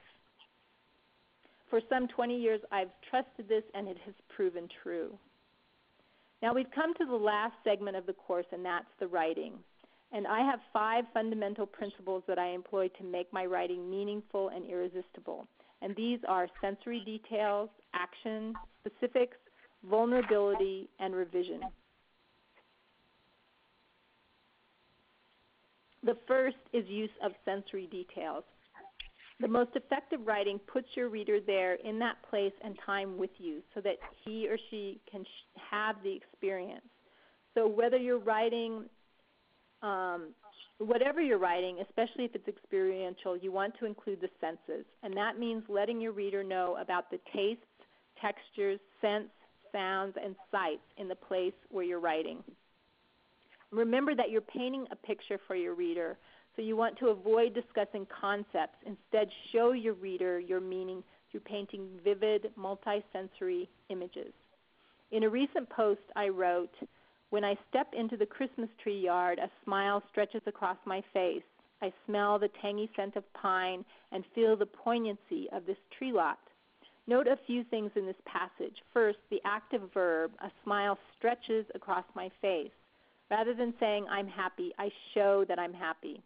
For some 20 years, I've trusted this, and it has proven true. Now we've come to the last segment of the course, and that's the writing. And I have 5 fundamental principles that I employ to make my writing meaningful and irresistible. And these are sensory details, action, specifics, vulnerability, and revision. The first is use of sensory details. The most effective writing puts your reader there in that place and time with you so that he or she can have the experience. So whether you're writing whatever you're writing, especially if it's experiential, you want to include the senses. And that means letting your reader know about the tastes, textures, scents, sounds, and sights in the place where you're writing. Remember that you're painting a picture for your reader, so you want to avoid discussing concepts. Instead, show your reader your meaning through painting vivid, multisensory images. In a recent post, I wrote, "When I step into the Christmas tree yard, a smile stretches across my face. I smell the tangy scent of pine and feel the poignancy of this tree lot. Note a few things in this passage. First, the active verb, a smile stretches across my face. Rather than saying I'm happy, I show that I'm happy.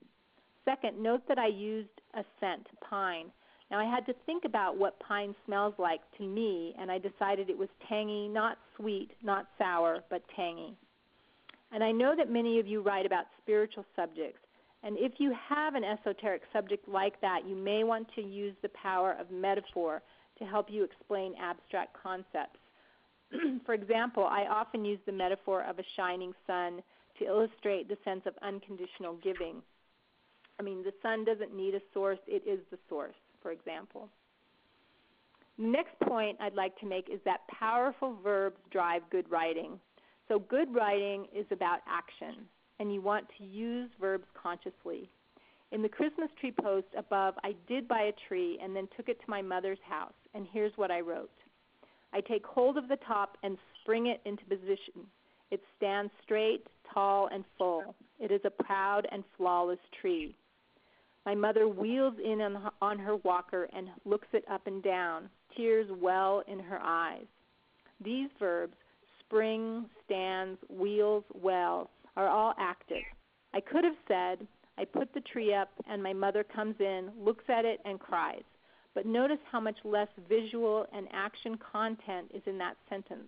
Second, note that I used a scent, pine. Now I had to think about what pine smells like to me, and I decided it was tangy, not sweet, not sour, but tangy. And I know that many of you write about spiritual subjects, and if you have an esoteric subject like that, you may want to use the power of metaphor to help you explain abstract concepts. For example, I often use the metaphor of a shining sun to illustrate the sense of unconditional giving. I mean, the sun doesn't need a source, it is the source, for example. Next point I'd like to make is that powerful verbs drive good writing. So good writing is about action, and you want to use verbs consciously. In the Christmas tree post above, I did buy a tree and then took it to my mother's house, and here's what I wrote. I take hold of the top and spring it into position. It stands straight, tall, and full. It is a proud and flawless tree. My mother wheels in on her walker and looks it up and down, tears well in her eyes. These verbs, spring, stands, wheels, well, are all active. I could have said, I put the tree up and my mother comes in, looks at it, and cries. But notice how much less visual and action content is in that sentence.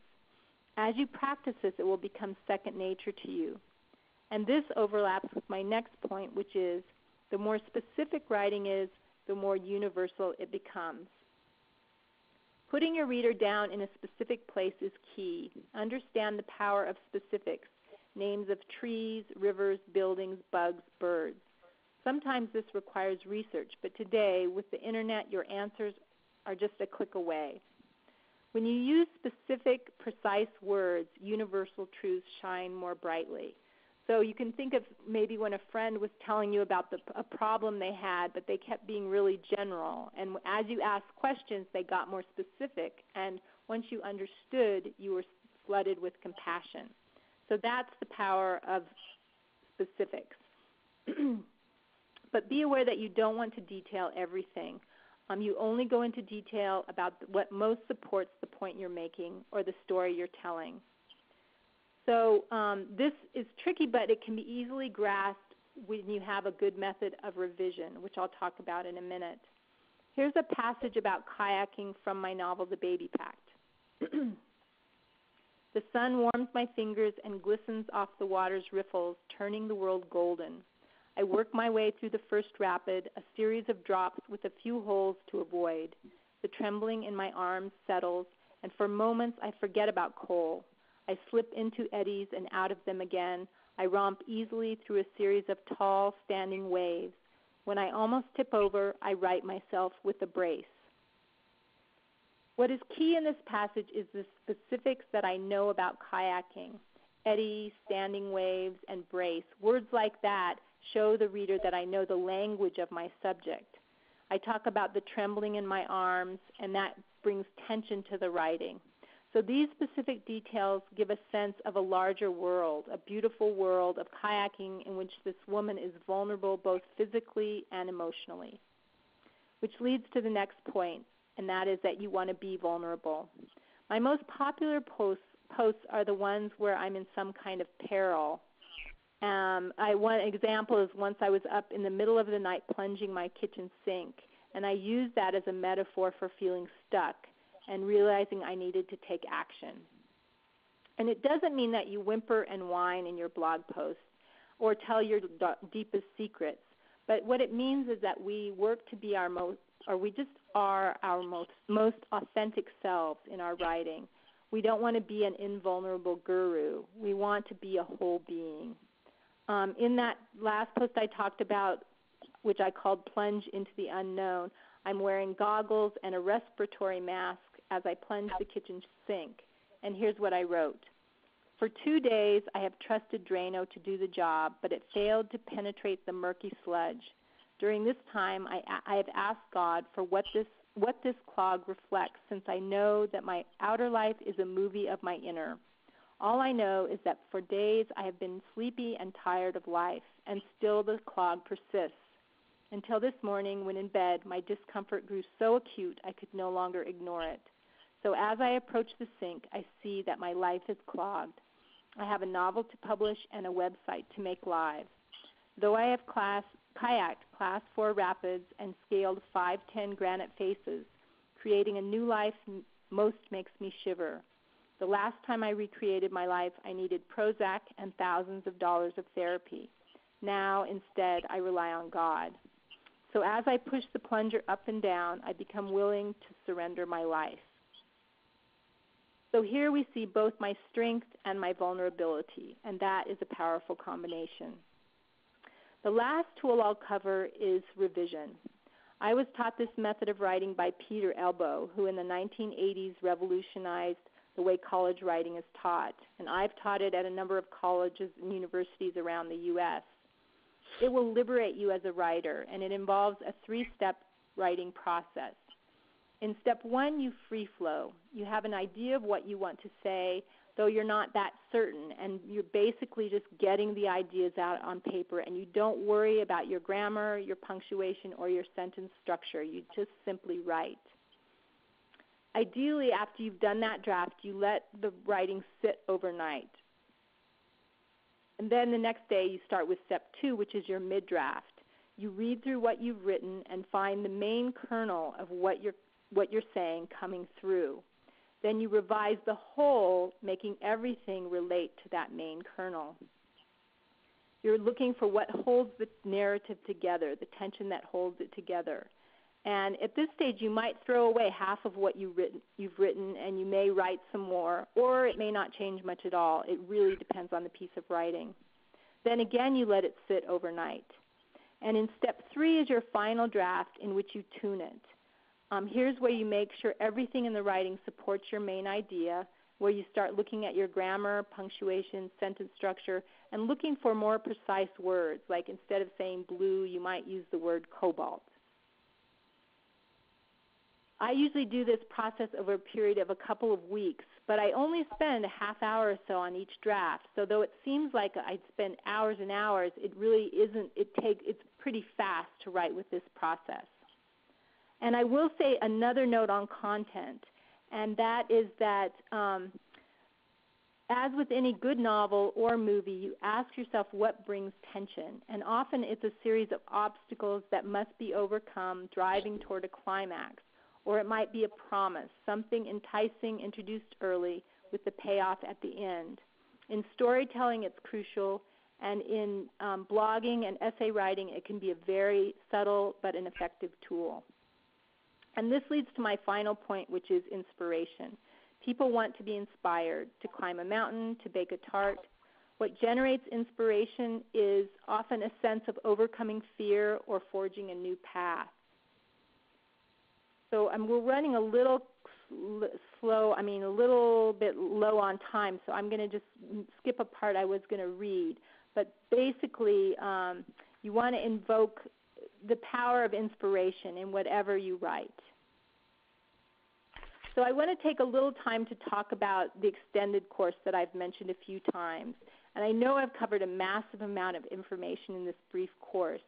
As you practice this, it will become second nature to you. And this overlaps with my next point, which is the more specific writing is, the more universal it becomes. Putting your reader down in a specific place is key. Understand the power of specifics, names of trees, rivers, buildings, bugs, birds. Sometimes this requires research, but today, with the internet, your answers are just a click away. When you use specific, precise words, universal truths shine more brightly. So you can think of maybe when a friend was telling you about a problem they had, but they kept being really general. And as you asked questions, they got more specific. And once you understood, you were flooded with compassion. So that's the power of specifics. But be aware that you don't want to detail everything. You only go into detail about what most supports the point you're making or the story you're telling. So this is tricky, but it can be easily grasped when you have a good method of revision, which I'll talk about in a minute. Here's a passage about kayaking from my novel, The Baby Pact. The sun warms my fingers and glistens off the water's riffles, turning the world golden. I work my way through the first rapid, a series of drops with a few holes to avoid. The trembling in my arms settles, and for moments I forget about Cole. I slip into eddies and out of them again. I romp easily through a series of tall, standing waves. When I almost tip over, I right myself with a brace. What is key in this passage is the specifics that I know about kayaking. Eddy, standing waves, and brace. Words like that show the reader that I know the language of my subject. I talk about the trembling in my arms, and that brings tension to the writing. So these specific details give a sense of a larger world, a beautiful world of kayaking in which this woman is vulnerable both physically and emotionally. Which leads to the next point, and that is that you want to be vulnerable. My most popular posts are the ones where I'm in some kind of peril. One example is once I was up in the middle of the night plunging my kitchen sink, and I used that as a metaphor for feeling stuck and realizing I needed to take action. And it doesn't mean that you whimper and whine in your blog posts or tell your deepest secrets, but what it means is that we work to be we just are our most authentic selves in our writing. We don't want to be an invulnerable guru. We want to be a whole being. In that last post I talked about, which I called Plunge into the Unknown, I'm wearing goggles and a respiratory mask as I plunge the kitchen sink. And here's what I wrote. For 2 days, I have trusted Drano to do the job, but it failed to penetrate the murky sludge. During this time, I have asked God for what this clog reflects, since I know that my outer life is a movie of my inner. All I know is that for days I have been sleepy and tired of life, and still the clog persists. until this morning when in bed my discomfort grew so acute I could no longer ignore it. So as I approach the sink, I see that my life is clogged. I have a novel to publish and a website to make live. Though I have kayaked Class 4 rapids and scaled 510 granite faces, creating a new life most makes me shiver. The last time I recreated my life, I needed Prozac and thousands of dollars of therapy. Now, instead, I rely on God. So as I push the plunger up and down, I become willing to surrender my life. So here we see both my strength and my vulnerability, and that is a powerful combination. The last tool I'll cover is revision. I was taught this method of writing by Peter Elbow, who in the 1980s revolutionized the way college writing is taught, and I've taught it at a number of colleges and universities around the U.S. It will liberate you as a writer, and it involves a 3-step writing process. In step 1, you free flow. You have an idea of what you want to say, though you're not that certain, and you're basically just getting the ideas out on paper, and you don't worry about your grammar, your punctuation, or your sentence structure. You just simply write. Ideally, after you've done that draft, you let the writing sit overnight. And then the next day you start with step 2, which is your mid-draft. You read through what you've written and find the main kernel of what you're saying coming through. Then you revise the whole, making everything relate to that main kernel. You're looking for what holds the narrative together, the tension that holds it together. And at this stage, you might throw away half of what you've written, and you may write some more, or it may not change much at all. It really depends on the piece of writing. Then again, you let it sit overnight. And in step 3 is your final draft in which you tune it. Here's where you make sure everything in the writing supports your main idea, where you start looking at your grammar, punctuation, sentence structure, and looking for more precise words, like instead of saying blue, you might use the word cobalt. I usually do this process over a period of a couple of weeks, but I only spend a half hour or so on each draft. So though it seems like I'd spend hours and hours, it really isn't. It's pretty fast to write with this process. And I will say another note on content, and that is that as with any good novel or movie, you ask yourself what brings tension. And often it's a series of obstacles that must be overcome driving toward a climax. Or it might be a promise, something enticing introduced early with the payoff at the end. In storytelling, it's crucial, and in blogging and essay writing, it can be a very subtle but an effective tool. And this leads to my final point, which is inspiration. People want to be inspired, to climb a mountain, to bake a tart. What generates inspiration is often a sense of overcoming fear or forging a new path. So we're running a little bit low on time, so I'm going to just skip a part I was going to read. But basically, you want to invoke the power of inspiration in whatever you write. So I want to take a little time to talk about the extended course that I've mentioned a few times. And I know I've covered a massive amount of information in this brief course,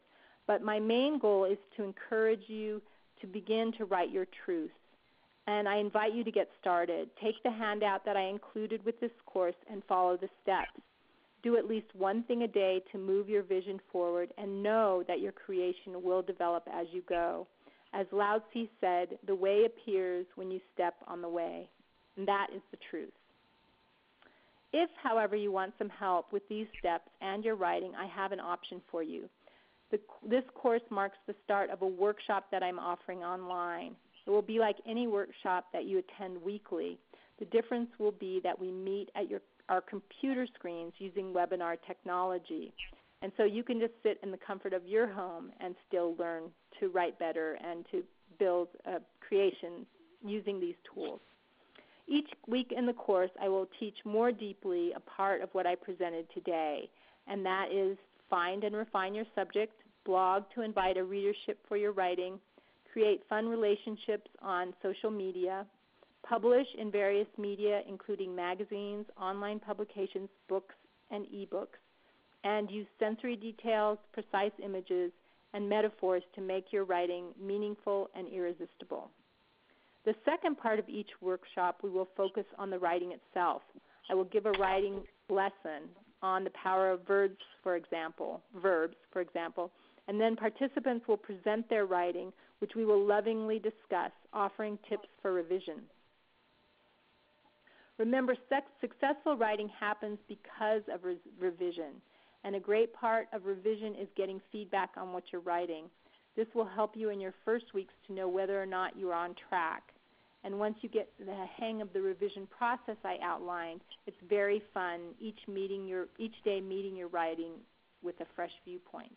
but my main goal is to encourage you to begin to write your truth. And I invite you to get started. Take the handout that I included with this course and follow the steps. Do at least one thing a day to move your vision forward, and know that your creation will develop as you go. As Lao Tzu said, the way appears when you step on the way. And that is the truth. If, however, you want some help with these steps and your writing, I have an option for you. This course marks the start of a workshop that I'm offering online. It will be like any workshop that you attend weekly. The difference will be that we meet at our computer screens using webinar technology. And so you can just sit in the comfort of your home and still learn to write better and to build a creation using these tools. Each week in the course, I will teach more deeply a part of what I presented today, and that is find and refine your subject, blog to invite a readership for your writing, create fun relationships on social media, publish in various media, including magazines, online publications, books, and ebooks, and use sensory details, precise images, and metaphors to make your writing meaningful and irresistible. The second part of each workshop, we will focus on the writing itself. I will give a writing lesson on the power of verbs, for example, and then participants will present their writing, which we will lovingly discuss, offering tips for revision. Remember, successful writing happens because of revision, and a great part of revision is getting feedback on what you're writing. This will help you in your first weeks to know whether or not you are on track. And once you get the hang of the revision process I outlined, it's very fun, each day meeting your writing with a fresh viewpoint.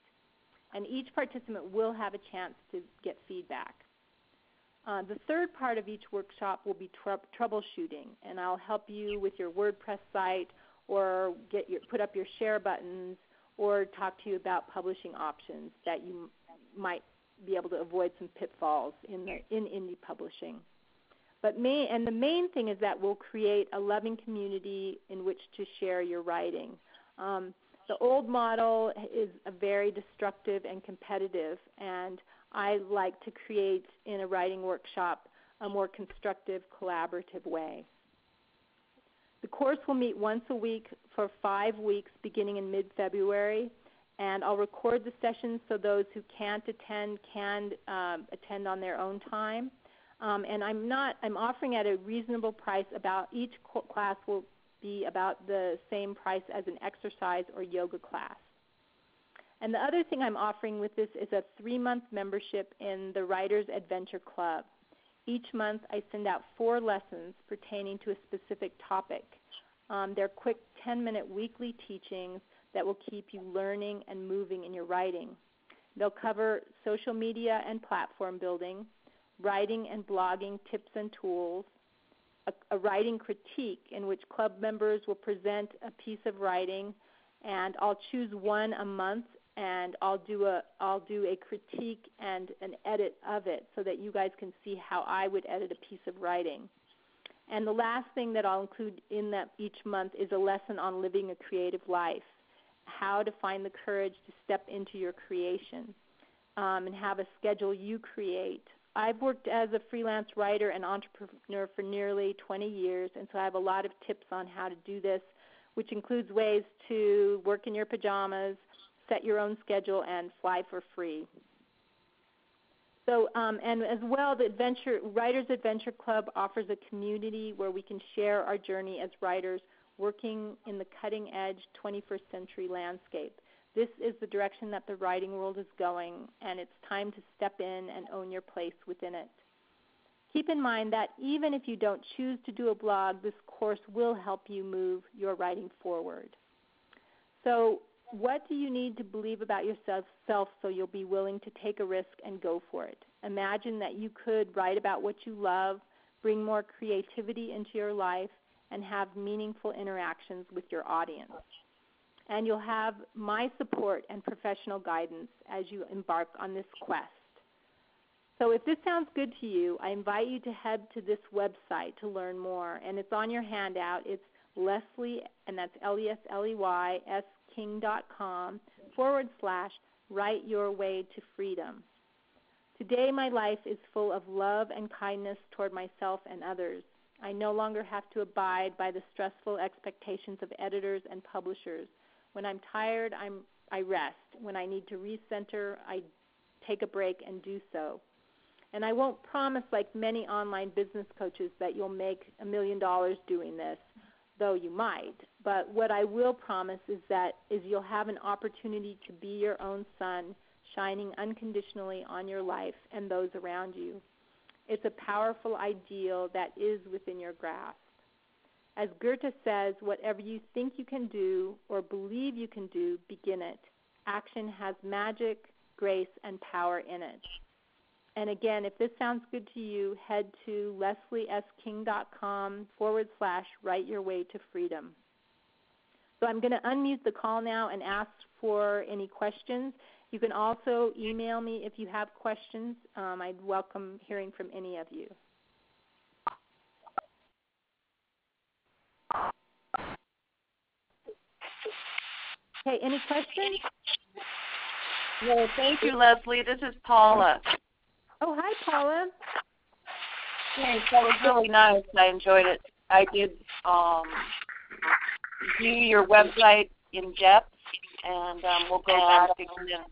And each participant will have a chance to get feedback. The third part of each workshop will be troubleshooting, and I'll help you with your WordPress site or put up your share buttons or talk to you about publishing options that you might be able to avoid some pitfalls in indie publishing. The main thing is that we'll create a loving community in which to share your writing. The old model is very destructive and competitive, and I like to create in a writing workshop a more constructive, collaborative way. The course will meet once a week for 5 weeks beginning in mid-February, and I'll record the sessions so those who can't attend can attend on their own time. And I'm offering at a reasonable price. About each class will be about the same price as an exercise or yoga class. And the other thing I'm offering with this is a 3-month membership in the Writers Adventure Club. Each month I send out 4 lessons pertaining to a specific topic. They're quick 10-minute weekly teachings that will keep you learning and moving in your writing. They'll cover social media and platform building, writing and blogging tips and tools, a writing critique in which club members will present a piece of writing, and I'll choose one a month, and I'll do a critique and an edit of it so that you guys can see how I would edit a piece of writing. And the last thing that I'll include in that each month is a lesson on living a creative life, how to find the courage to step into your creation, and have a schedule you create. I've worked as a freelance writer and entrepreneur for nearly 20 years, and so I have a lot of tips on how to do this, which includes ways to work in your pajamas, set your own schedule, and fly for free. So, and as well, the Writers Adventure Club offers a community where we can share our journey as writers working in the cutting-edge 21st century landscape. This is the direction that the writing world is going, and it's time to step in and own your place within it. Keep in mind that even if you don't choose to do a blog, this course will help you move your writing forward. So what do you need to believe about yourself so you'll be willing to take a risk and go for it? Imagine that you could write about what you love, bring more creativity into your life, and have meaningful interactions with your audience. And you'll have my support and professional guidance as you embark on this quest. So if this sounds good to you, I invite you to head to this website to learn more. And it's on your handout. It's Lesley, and that's Lesley, king.com/Write Your Way to Freedom. Today my life is full of love and kindness toward myself and others. I no longer have to abide by the stressful expectations of editors and publishers. When I'm tired, I rest. When I need to recenter, I take a break and do so. And I won't promise, like many online business coaches, that you'll make $1 million doing this, though you might. But what I will promise is you'll have an opportunity to be your own sun, shining unconditionally on your life and those around you. It's a powerful ideal that is within your grasp. As Goethe says, whatever you think you can do or believe you can do, begin it. Action has magic, grace, and power in it. And again, if this sounds good to you, head to lesleyking.com/Write Your Way to Freedom. So I'm going to unmute the call now and ask for any questions. You can also email me if you have questions. I'd welcome hearing from any of you. Okay, any questions? Well, thank you, Leslie. This is Paula. Oh, hi, Paula. Thanks. That was really nice. I enjoyed it. I did view your website in depth, and we'll go back again.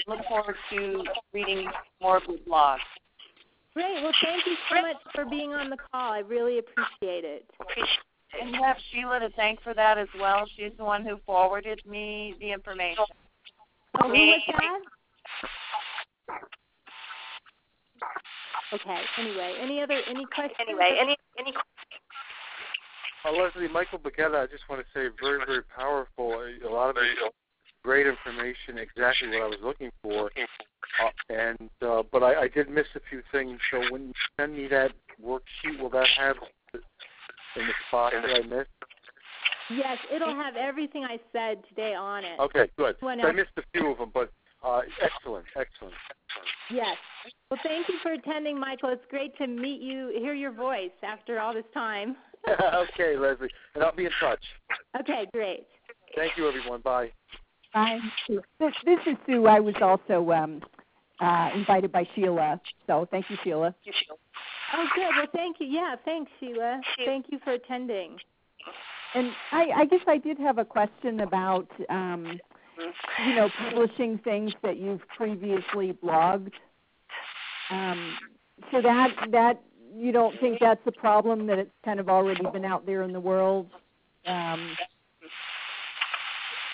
Look forward to reading more of your blog. Great. Well, thank you so much for being on the call. I really appreciate it. And you have Sheila to thank for that as well. She's the one who forwarded me the information. Oh, who was that? Okay. Anyway, any questions? Leslie, Michael Baguetta, I just want to say very, very powerful. A lot of great information, exactly what I was looking for. But I did miss a few things. So when you send me that worksheet, will that have in the spot that I missed? Yes, it'll have everything I said today on it. Okay, good. So I missed a few of them, but excellent. Yes. Well, thank you for attending, Michael. It's great to meet you, hear your voice after all this time. Okay, Leslie, and I'll be in touch. Okay, great. Thank you, everyone. Bye. Bye. This is Sue. I was also invited by Sheila, so thank you, Sheila. Oh, good. Well, thank you. Yeah, thanks, Sheila. Thank you for attending. And I guess I did have a question about, publishing things that you've previously blogged. So that you don't think that's a problem, that it's kind of already been out there in the world? Oh,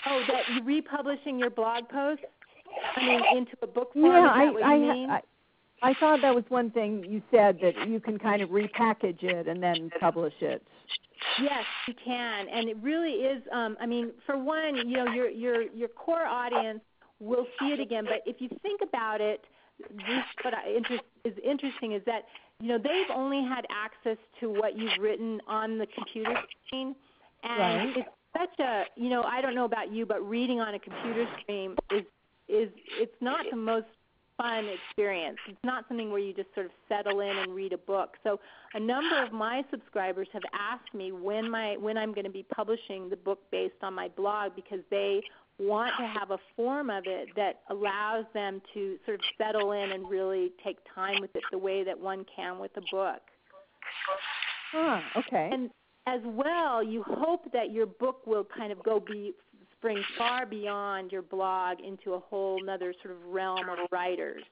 that you republishing your blog posts? I mean, into a book form? Yeah, is that what you mean? I thought that was one thing you said, that you can kind of repackage it and then publish it. Yes, you can, and it really is. I mean, for one, your core audience will see it again. But if you think about it, what is interesting is that they've only had access to what you've written on the computer screen, and right. It's such a I don't know about you, but reading on a computer screen is it's not the most fun experience. It's not something where you just sort of settle in and read a book. So a number of my subscribers have asked me when I'm going to be publishing the book based on my blog, because they want to have a form of it that allows them to sort of settle in and really take time with it the way that one can with a book. Okay. And as well, you hope that your book will kind of spring far beyond your blog into a whole other sort of realm of writers.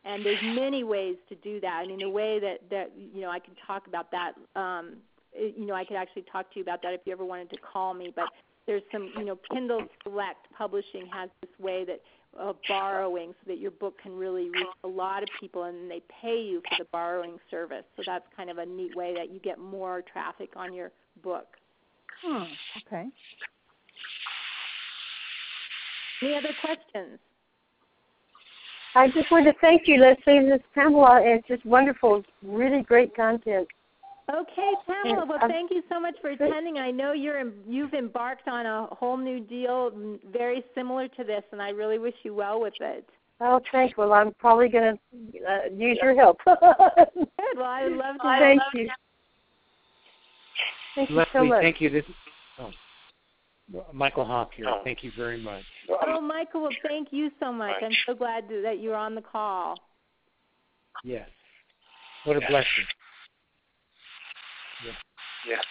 And there's many ways to do that. I mean, the way that I can talk about that, I could actually talk to you about that if you ever wanted to call me. But there's some, Kindle Select Publishing has this way that of borrowing, so that your book can really reach a lot of people, and they pay you for the borrowing service. So that's kind of a neat way that you get more traffic on your book. Okay. Any other questions? I just want to thank you, Leslie, and this Pamela. It's just wonderful, really great content. Okay, Pamela. Well, thank you so much for attending. I know you've embarked on a whole new deal very similar to this, and I really wish you well with it. Oh, thanks. Well, I'm probably going to use your help. Good. Well, I would love to. Thank you. Thank you so much. Thank you. This is Michael Hoff here. Thank you very much. Oh, Michael, well, thank you so much. I'm so glad that you're on the call. Yes. What a blessing. Yeah.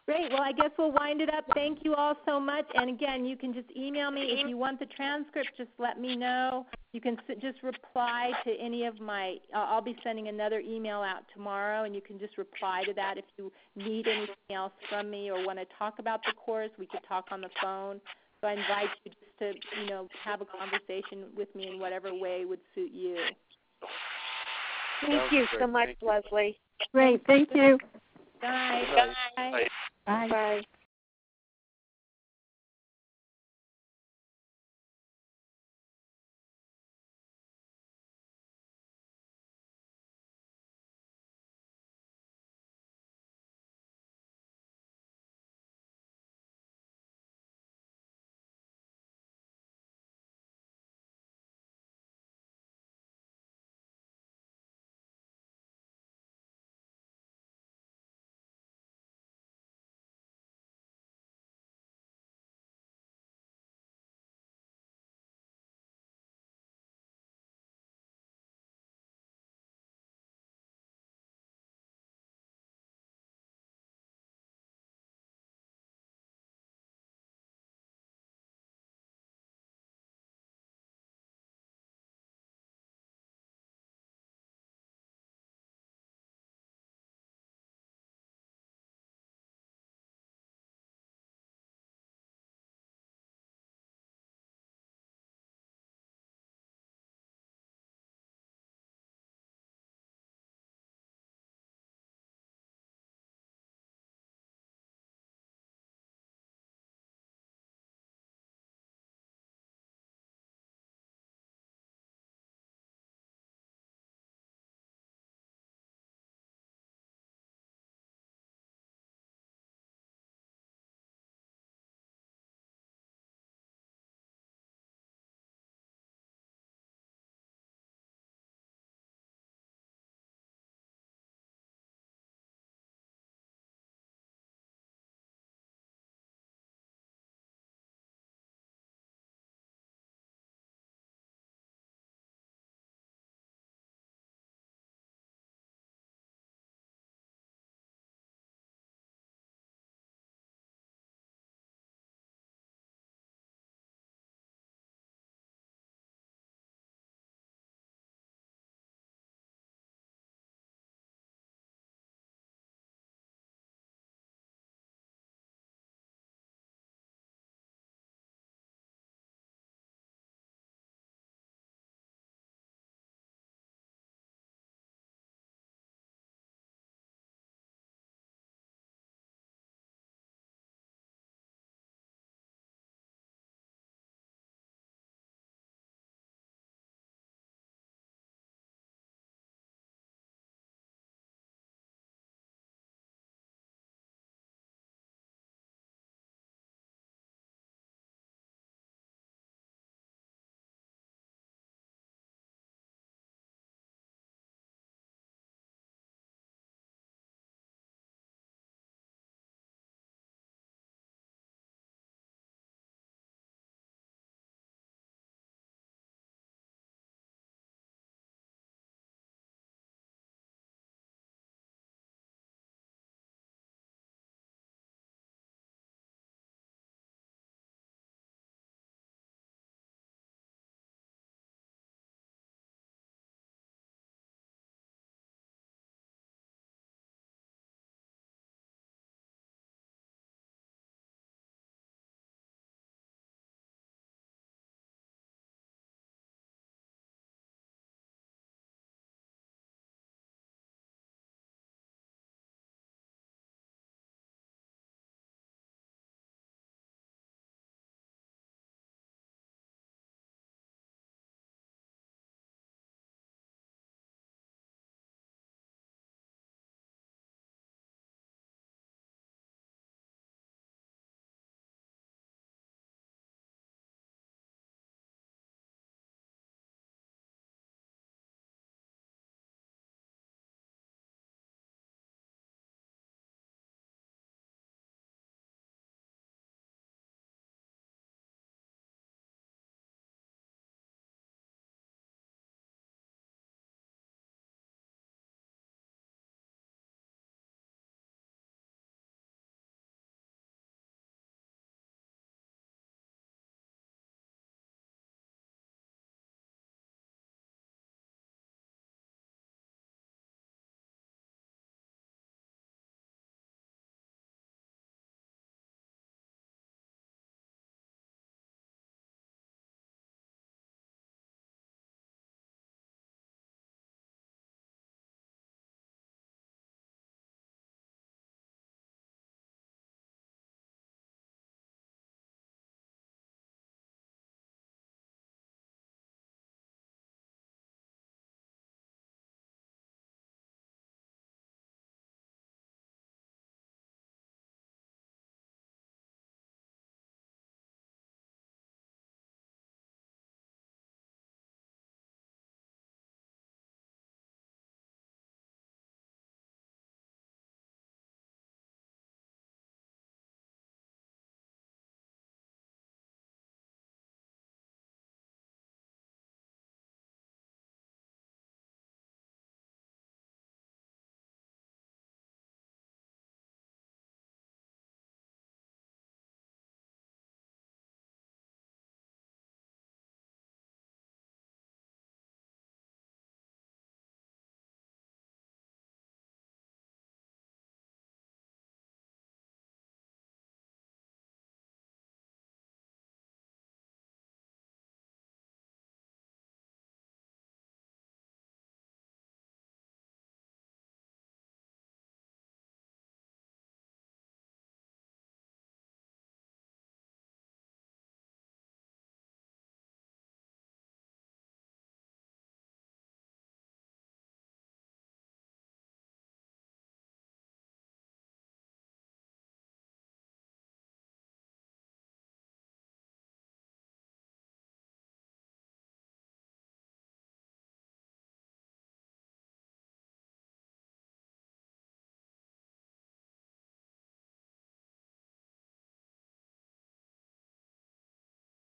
Great. Well, I guess we'll wind it up. Thank you all so much. And again, you can just email me. If you want the transcript, just let me know. You can just reply to any of I'll be sending another email out tomorrow, and you can just reply to that if you need anything else from me or want to talk about the course. We could talk on the phone. So I invite you just to, have a conversation with me in whatever way would suit you. Thank you so much, Leslie. Great. Thank you. Bye. Bye. Bye. Bye.